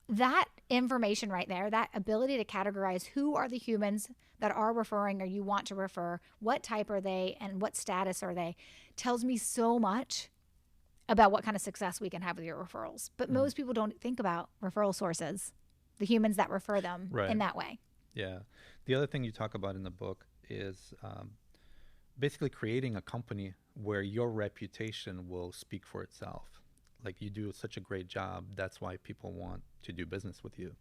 That information right there, that ability to categorize who are the humans that are referring or you want to refer, what type are they, and what status are they, tells me so much about what kind of success we can have with your referrals. But most people don't think about referral sources, the humans that refer them in that way. Yeah. The other thing you talk about in the book is basically creating a company where your reputation will speak for itself. Like, you do such a great job. That's why people want to do business with you.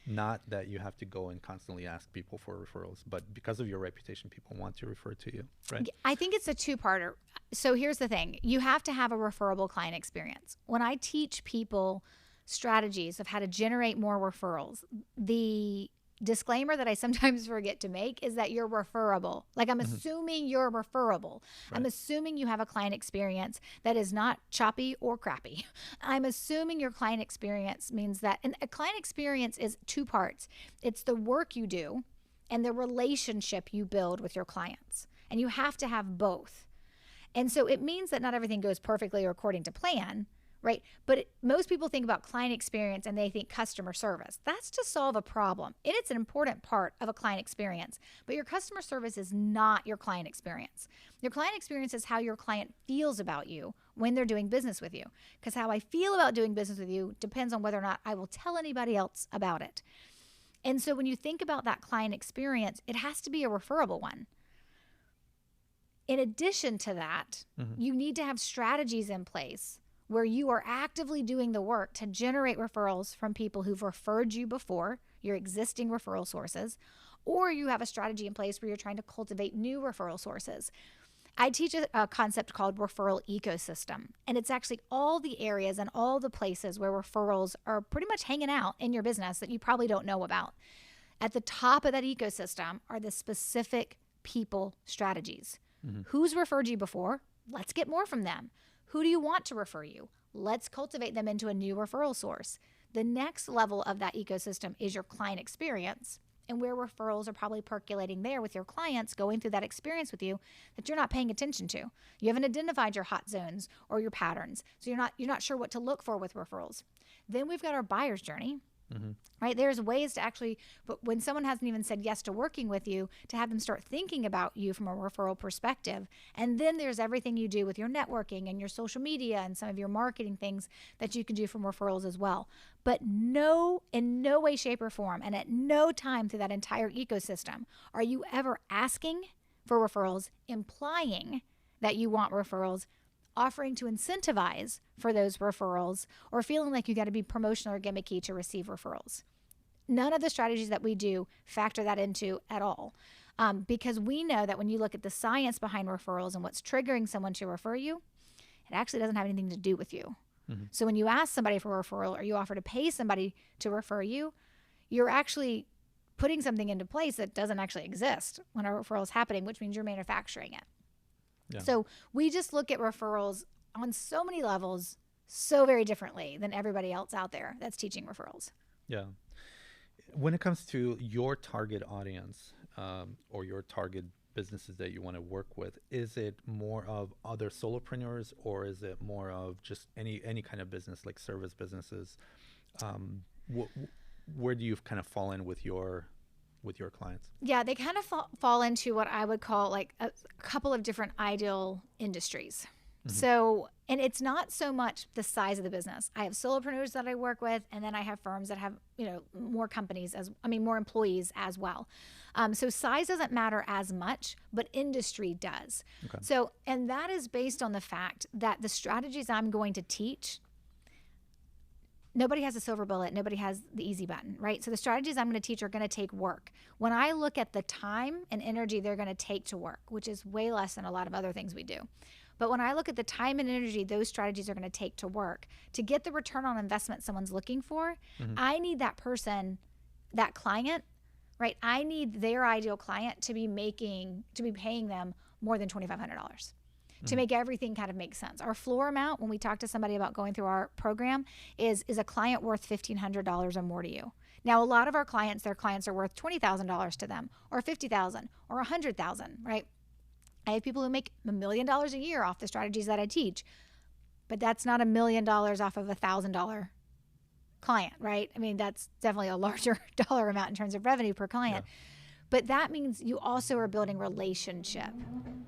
Not that you have to go and constantly ask people for referrals, but because of your reputation, people want to refer to you, right? I think it's a 2-parter. So here's the thing. You have to have a referable client experience. When I teach people strategies of how to generate more referrals, the disclaimer that I sometimes forget to make is that you're referable. Like I'm assuming you're referable. Right. I'm assuming you have a client experience that is not choppy or crappy. I'm assuming your client experience means that, and a client experience is two parts. It's the work you do and the relationship you build with your clients. And you have to have both. And so it means that not everything goes perfectly or according to plan, right? But most people think about client experience and they think customer service. That's to solve a problem. It's an important part of a client experience, but your customer service is not your client experience. Your client experience is how your client feels about you when they're doing business with you. Because how I feel about doing business with you depends on whether or not I will tell anybody else about it. And so when you think about that client experience, it has to be a referable one. In addition to that, you need to have strategies in place where you are actively doing the work to generate referrals from people who've referred you before, your existing referral sources, or you have a strategy in place where you're trying to cultivate new referral sources. I teach a concept called referral ecosystem, and it's actually all the areas and all the places where referrals are pretty much hanging out in your business that you probably don't know about. At the top of that ecosystem are the specific people strategies. Who's referred you before? Let's get more from them. Who do you want to refer you? Let's cultivate them into a new referral source. The next level of that ecosystem is your client experience, and where referrals are probably percolating there with your clients going through that experience with you that you're not paying attention to. You haven't identified your hot zones or your patterns, so you're not sure what to look for with referrals. Then we've got our buyer's journey. Right? There's ways to actually, but when someone hasn't even said yes to working with you, to have them start thinking about you from a referral perspective. And then there's everything you do with your networking and your social media and some of your marketing things that you can do from referrals as well. But in no way, shape, or form, and at no time through that entire ecosystem are you ever asking for referrals, implying that you want referrals, offering to incentivize for those referrals, or feeling like you got to be promotional or gimmicky to receive referrals. None of the strategies that we do factor that into at all, because we know that when you look at the science behind referrals and what's triggering someone to refer you, it actually doesn't have anything to do with you. So when you ask somebody for a referral or you offer to pay somebody to refer you, you're actually putting something into place that doesn't actually exist when a referral is happening, which means you're manufacturing it. Yeah. So we just look at referrals on so many levels so very differently than everybody else out there that's teaching referrals. Yeah. When it comes to your target audience or your target businesses that you want to work with, is it more of other solopreneurs or is it more of just any kind of business like service businesses? Where do you kind of fall in with your clients? Yeah, they kind of fall into what I would call like a couple of different ideal industries. So, and it's not so much the size of the business. I have solopreneurs that I work with, and then I have firms that have, more more employees as well. So size doesn't matter as much, but industry does. Okay. So, and that is based on the fact that the strategies I'm going to teach, nobody has a silver bullet. Nobody has the easy button, right? So the strategies I'm going to teach are going to take work. When I look at the time and energy they're going to take to work, which is way less than a lot of other things we do. But when I look at the time and energy those strategies are going to take to work, to get the return on investment someone's looking for, I need that person, that client, right? I need their ideal client to be paying them more than $2,500. To make everything kind of make sense. Our floor amount, when we talk to somebody about going through our program, is a client worth $1,500 or more to you. Now, a lot of our clients, their clients are worth $20,000 to them, or $50,000, or $100,000, right? I have people who make $1 million a year off the strategies that I teach, but that's not $1 million off of $1,000 client, right? I mean, that's definitely a larger dollar amount in terms of revenue per client. Yeah. But that means you also are building relationship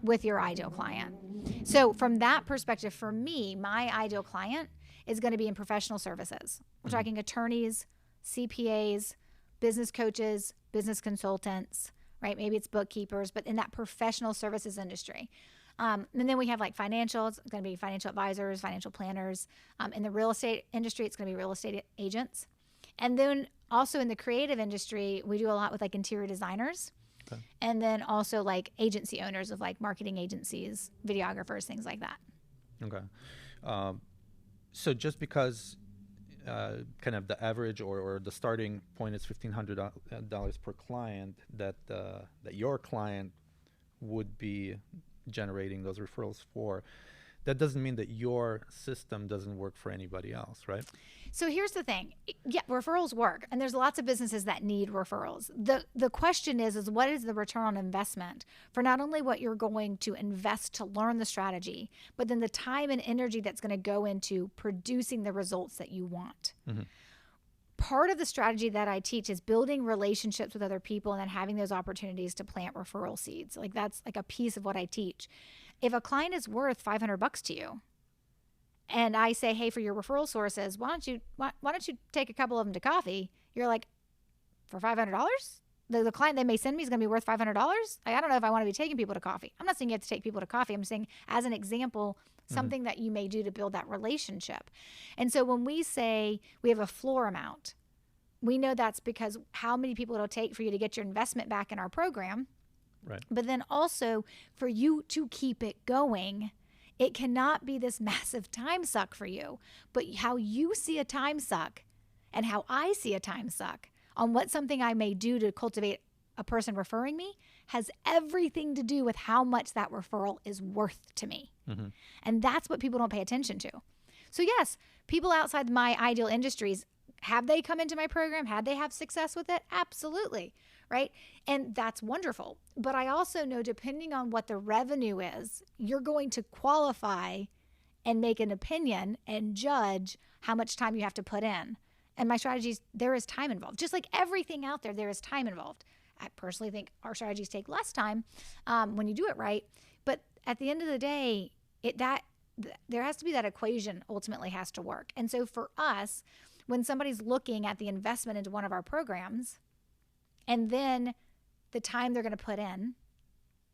with your ideal client. So from that perspective, for me, my ideal client is going to be in professional services. We're talking attorneys, CPAs, business coaches, business consultants, right? Maybe it's bookkeepers, but in that professional services industry. And then we have like financials. It's going to be financial advisors, financial planners. In the real estate industry, it's going to be real estate agents. And then also in the creative industry, we do a lot with like interior designers. Okay. And then also like agency owners of like marketing agencies, videographers, things like that. Okay. So just because kind of the average or the starting point is $1,500 per client, that your client would be generating those referrals for, that doesn't mean that your system doesn't work for anybody else, right? So here's the thing. Yeah, referrals work, and there's lots of businesses that need referrals. The question is what is the return on investment for not only what you're going to invest to learn the strategy, but then the time and energy that's going to go into producing the results that you want. Mm-hmm. Part of the strategy that I teach is building relationships with other people and then having those opportunities to plant referral seeds. Like that's like a piece of what I teach. If a client is worth $500 to you, and I say, hey, for your referral sources, why don't you take a couple of them to coffee? You're like, for $500? The client they may send me is going to be worth $500? I don't know if I want to be taking people to coffee. I'm not saying you have to take people to coffee. I'm saying, as an example, something that you may do to build that relationship. And so when we say we have a floor amount, we know that's because how many people it'll take for you to get your investment back in our program. Right. But then also for you to keep it going. It cannot be this massive time suck for you, but how you see a time suck and how I see a time suck on what something I may do to cultivate a person referring me has everything to do with how much that referral is worth to me. Mm-hmm. And that's what people don't pay attention to. So yes, people outside my ideal industries, have they come into my program? Had they have success with it? Absolutely. Right? And that's wonderful. But I also know depending on what the revenue is, you're going to qualify and make an opinion and judge how much time you have to put in. And my strategies, there is time involved. Just like everything out there is time involved. I personally think our strategies take less time when you do it right. But at the end of the day, there has to be that equation ultimately has to work. And so for us, when somebody's looking at the investment into one of our programs, and then the time they're going to put in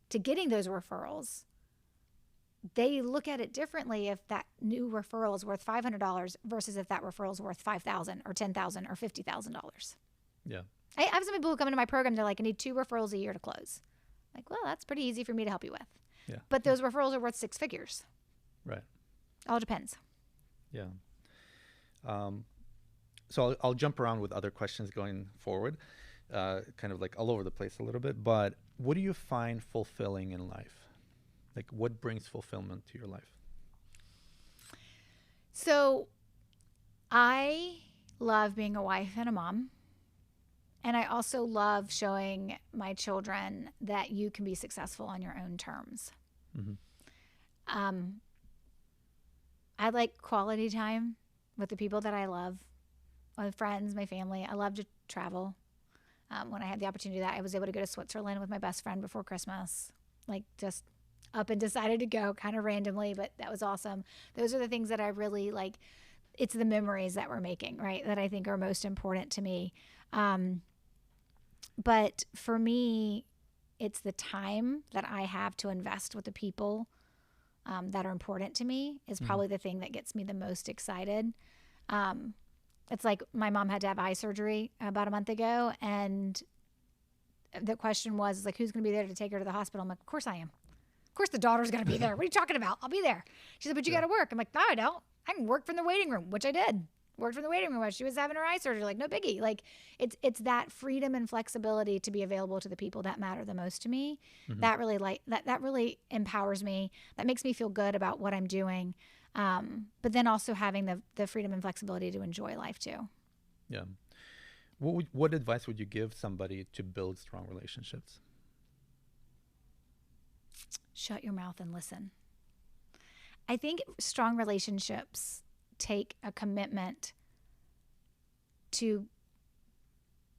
to getting those referrals, they look at it differently if that new referral is worth $500 versus if that referral is worth $5,000 or $10,000 or $50,000. Yeah. I have some people who come into my program, they're like, I need 2 referrals a year to close. Like, well, that's pretty easy for me to help you with. Yeah. But those referrals are worth 6 figures. Right. All depends. Yeah. So I'll jump around with other questions going forward. Kind of like all over the place a little bit, but what do you find fulfilling in life? Like what brings fulfillment to your life? So I love being a wife and a mom. And I also love showing my children that you can be successful on your own terms. Mm-hmm. I like quality time with the people that I love, my friends, my family. I love to travel. When I had the opportunity to do that, I was able to go to Switzerland with my best friend before Christmas, like just up and decided to go kind of randomly, but that was awesome. Those are the things that I really like. It's the memories that we're making, right, that I think are most important to me. But for me, it's the time that I have to invest with the people that are important to me is probably the thing that gets me the most excited. It's like my mom had to have eye surgery about a month ago, and the question was like, who's going to be there to take her to the hospital? I'm like, of course I am. Of course the daughter's going to be there. What are you talking about? I'll be there. She said, but you got to work. I'm like, no, I don't. I can work from the waiting room, which I did. Worked from the waiting room while she was having her eye surgery. Like, no biggie. Like, it's that freedom and flexibility to be available to the people that matter the most to me. Mm-hmm. That really that really empowers me. That makes me feel good about what I'm doing. But then also having the freedom and flexibility to enjoy life too. Yeah. What advice would you give somebody to build strong relationships? Shut your mouth and listen. I think strong relationships take a commitment to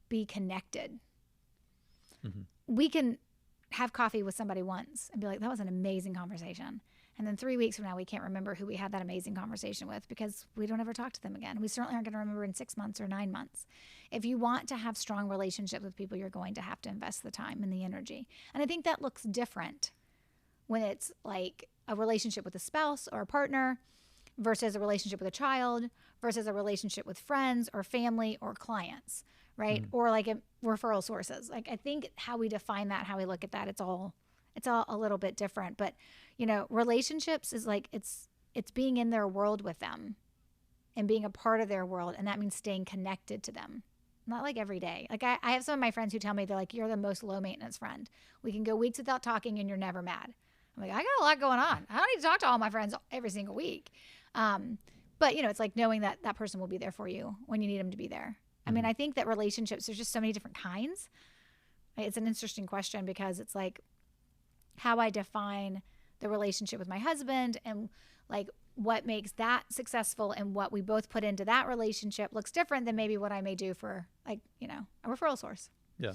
be connected. Mm-hmm. We can have coffee with somebody once and be like, that was an amazing conversation. And then 3 weeks from now, we can't remember who we had that amazing conversation with because we don't ever talk to them again. We certainly aren't going to remember in 6 months or 9 months. If you want to have strong relationships with people, you're going to have to invest the time and the energy. And I think that looks different when it's like a relationship with a spouse or a partner versus a relationship with a child versus a relationship with friends or family or clients, right? Or like referral sources. Like I think how we define that, how we look at that, it's all a little bit different. But, you know, relationships is like it's being in their world with them. and being a part of their world. And that means staying connected to them. Not like every day. Like I have some of my friends who tell me, they're like, you're the most low maintenance friend. We can go weeks without talking and you're never mad. I'm like, I got a lot going on. I don't need to talk to all my friends every single week. But it's like knowing that that person will be there for you when you need them to be there. I mean, I think that relationships, there's just so many different kinds. It's an interesting question because it's like how I define the relationship with my husband and like what makes that successful and what we both put into that relationship looks different than maybe what I may do for like, a referral source. Yeah.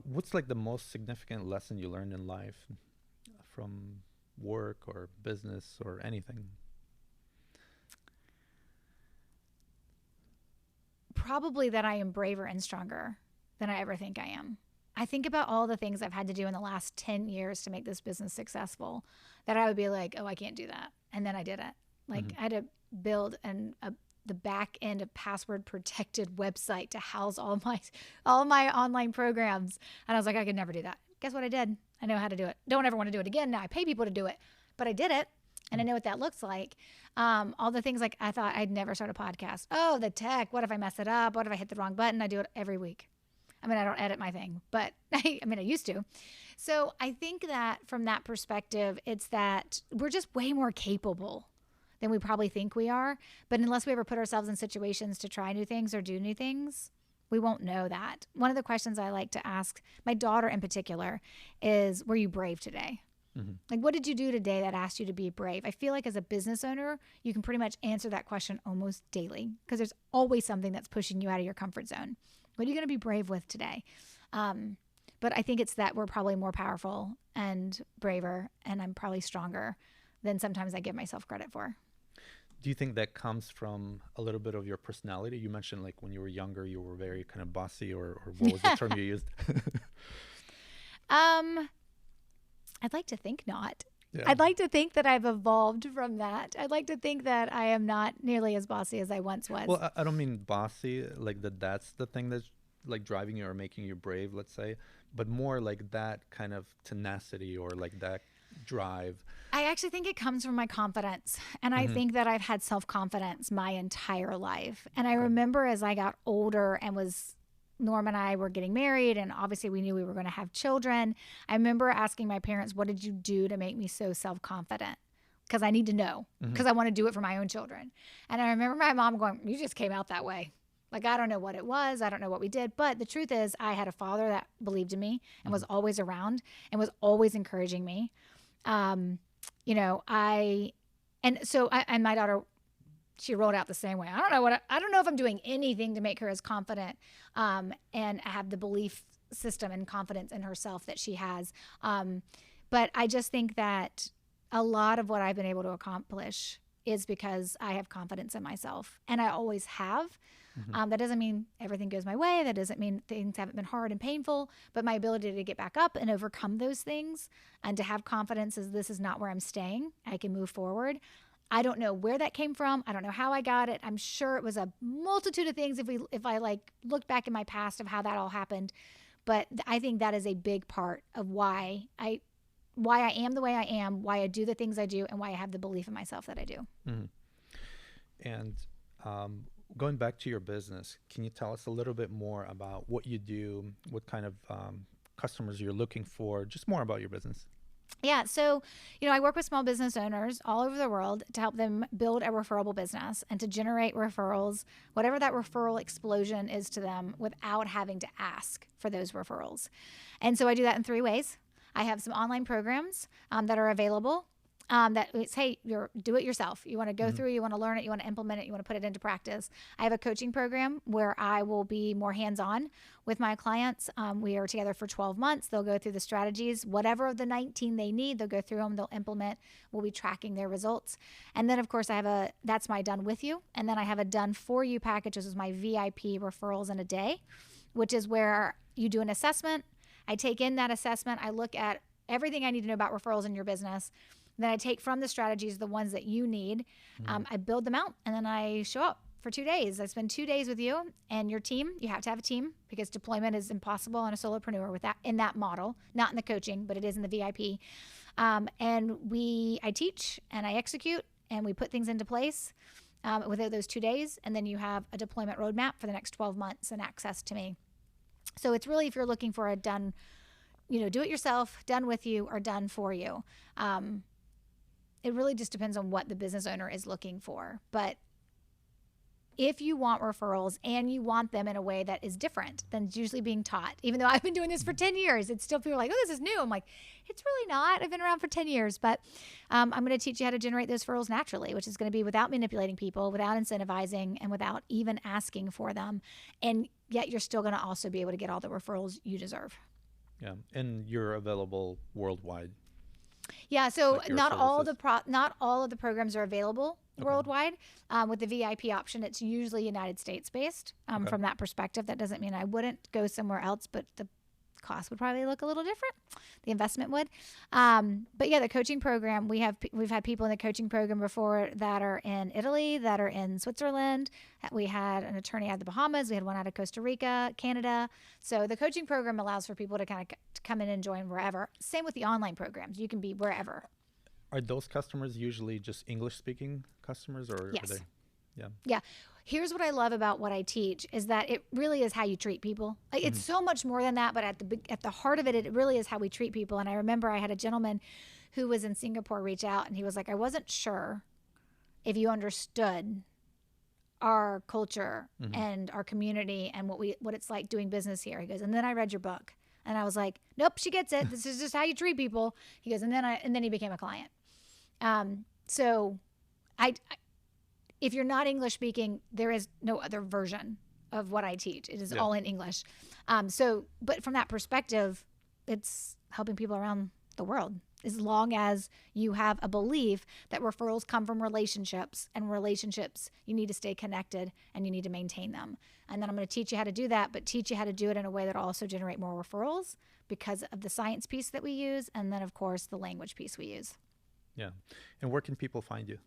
What's like the most significant lesson you learned in life from work or business or anything? Probably that I am braver and stronger than I ever think I am. I think about all the things I've had to do in the last 10 years to make this business successful that I would be like, oh, I can't do that. And then I did it. Like I had to build the back end of password protected website to house all my online programs. And I was like, I could never do that. Guess what I did? I know how to do it. Don't ever want to do it again. Now I pay people to do it, but I did it. And I know what that looks like. All the things like I thought I'd never start a podcast. Oh, the tech. What if I mess it up? What if I hit the wrong button? I do it every week. I mean, I don't edit my thing, but I used to. So I think that from that perspective, it's that we're just way more capable than we probably think we are. But unless we ever put ourselves in situations to try new things or do new things, we won't know that. One of the questions I like to ask my daughter in particular is, were you brave today? Like, what did you do today that asked you to be brave? I feel like as a business owner, you can pretty much answer that question almost daily because there's always something that's pushing you out of your comfort zone. What are you going to be brave with today? But I think it's that we're probably more powerful and braver, and I'm probably stronger than sometimes I give myself credit for. Do you think that comes from a little bit of your personality? You mentioned like when you were younger, you were very kind of bossy, or what was the term you used? I'd like to think not. Yeah. I'd like to think that I've evolved from that. I'd like to think that I am not nearly as bossy as I once was. Well, I don't mean bossy, like that's the thing that's like driving you or making you brave, let's say, but more like that kind of tenacity or like that drive. I actually think it comes from my confidence. And I think that I've had self-confidence my entire life. And I remember as I got older and Norm and I were getting married, and obviously we knew we were going to have children. I remember asking my parents, what did you do to make me so self-confident? Because I need to know, because I want to do it for my own children. And I remember my mom going, you just came out that way. Like, I don't know what it was. I don't know what we did. But the truth is, I had a father that believed in me and was always around and was always encouraging me. And my daughter, she rolled out the same way. I don't know if I'm doing anything to make her as confident and have the belief system and confidence in herself that she has. But I just think that a lot of what I've been able to accomplish is because I have confidence in myself, and I always have. That doesn't mean everything goes my way. That doesn't mean things haven't been hard and painful, but my ability to get back up and overcome those things and to have confidence is this is not where I'm staying. I can move forward. I don't know where that came from. I don't know how I got it. I'm sure it was a multitude of things if I like looked back in my past of how that all happened. But I think that is a big part of why I am the way I am, why I do the things I do, and why I have the belief in myself that I do. And going back to your business, can you tell us a little bit more about what you do, what kind of customers you're looking for, just more about your business? Yeah. So, I work with small business owners all over the world to help them build a referable business and to generate referrals, whatever that referral explosion is to them, without having to ask for those referrals. And so I do that in 3 ways. I have some online programs that are available that it's, hey, do it yourself. You want to go through, you want to learn it, you want to implement it, you want to put it into practice. I have a coaching program where I will be more hands-on with my clients. We are together for 12 months. They'll go through the strategies, whatever of the 19 they need, they'll go through them, they'll implement. We'll be tracking their results. And then, of course, that's my done with you. And then I have a done for you package. This is my VIP referrals in a day, which is where you do an assessment. I take in that assessment. I look at everything I need to know about referrals in your business. Then I take from the strategies the ones that you need. I build them out, and then I show up for 2 days. I spend 2 days with you and your team. You have to have a team because deployment is impossible on a solopreneur in that model, not in the coaching, but it is in the VIP. I teach and I execute, and we put things into place within those 2 days. And then you have a deployment roadmap for the next 12 months and access to me. So it's really, if you're looking for a done, do it yourself, done with you, or done for you. It really just depends on what the business owner is looking for. But if you want referrals and you want them in a way that is different than usually being taught, even though I've been doing this for 10 years, it's still people are like, oh, this is new. I'm like, it's really not. I've been around for 10 years, but I'm going to teach you how to generate those referrals naturally, which is going to be without manipulating people, without incentivizing, and without even asking for them. And yet you're still going to also be able to get all the referrals you deserve. Yeah. And you're available worldwide. Yeah, so Like not all of the programs are available worldwide. With the VIP option, it's usually United States based. From that perspective, that doesn't mean I wouldn't go somewhere else, but the cost would probably look a little different. The investment would. But yeah, the coaching program, we've had people in the coaching program before that are in Italy, that are in Switzerland. We had an attorney out of the Bahamas. We had one out of Costa Rica, Canada. So the coaching program allows for people to kind of come in and join wherever. Same with the online programs. You can be wherever. Are those customers usually just English speaking customers, or Yes. are they? Yeah. Yeah. Here's what I love about what I teach is that it really is how you treat people. Like, it's so much more than that, but at the heart of it, it really is how we treat people. And I remember I had a gentleman who was in Singapore reach out, and he was like, I wasn't sure if you understood our culture and our community and what it's like doing business here. He goes, and then I read your book, and I was like, nope, she gets it. This is just how you treat people. He goes, and then he became a client. So if you're not English speaking, there is no other version of what I teach. It is all in English. But from that perspective, it's helping people around the world, as long as you have a belief that referrals come from relationships, and relationships, you need to stay connected and you need to maintain them. And then I'm going to teach you how to do that, but teach you how to do it in a way that will also generate more referrals because of the science piece that we use. And then, of course, the language piece we use. Yeah. And where can people find you?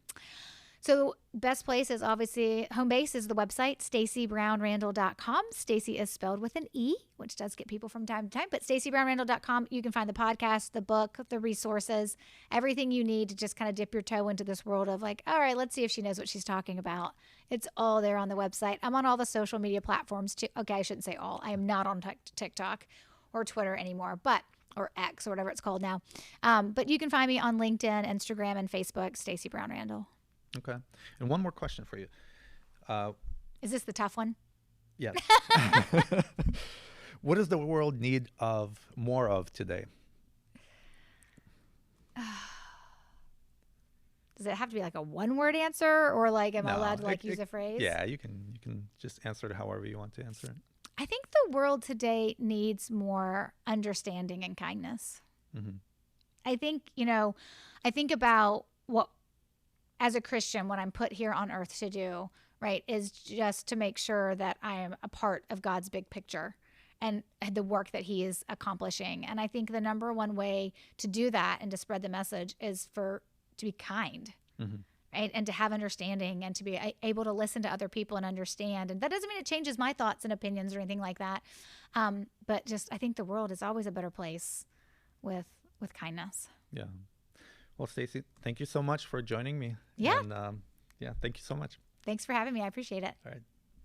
So best place is obviously, home base is the website, StaceyBrownRandall.com. Stacey is spelled with an E, which does get people from time to time, but StaceyBrownRandall.com. You can find the podcast, the book, the resources, everything you need to just kind of dip your toe into this world of like, all right, let's see if she knows what she's talking about. It's all there on the website. I'm on all the social media platforms too. Okay, I shouldn't say all. I am not on TikTok or Twitter anymore, or X or whatever it's called now. But you can find me on LinkedIn, Instagram, and Facebook, Stacey Brown Randall. Okay. And one more question for you. Is this the tough one? Yes. What does the world need more of today? Does it have to be like a one-word answer, or like am I allowed to use a phrase? Yeah, you can just answer it however you want to answer it. I think the world today needs more understanding and kindness. I think, I think about what, as a Christian, what I'm put here on earth to do, right, is just to make sure that I am a part of God's big picture and the work that he is accomplishing. And I think the number one way to do that and to spread the message is to be kind, right? And to have understanding and to be able to listen to other people and understand. And that doesn't mean it changes my thoughts and opinions or anything like that. But just, I think the world is always a better place with kindness. Yeah. Well, Stacey, thank you so much for joining me. Yeah. And thank you so much. Thanks for having me. I appreciate it. All right.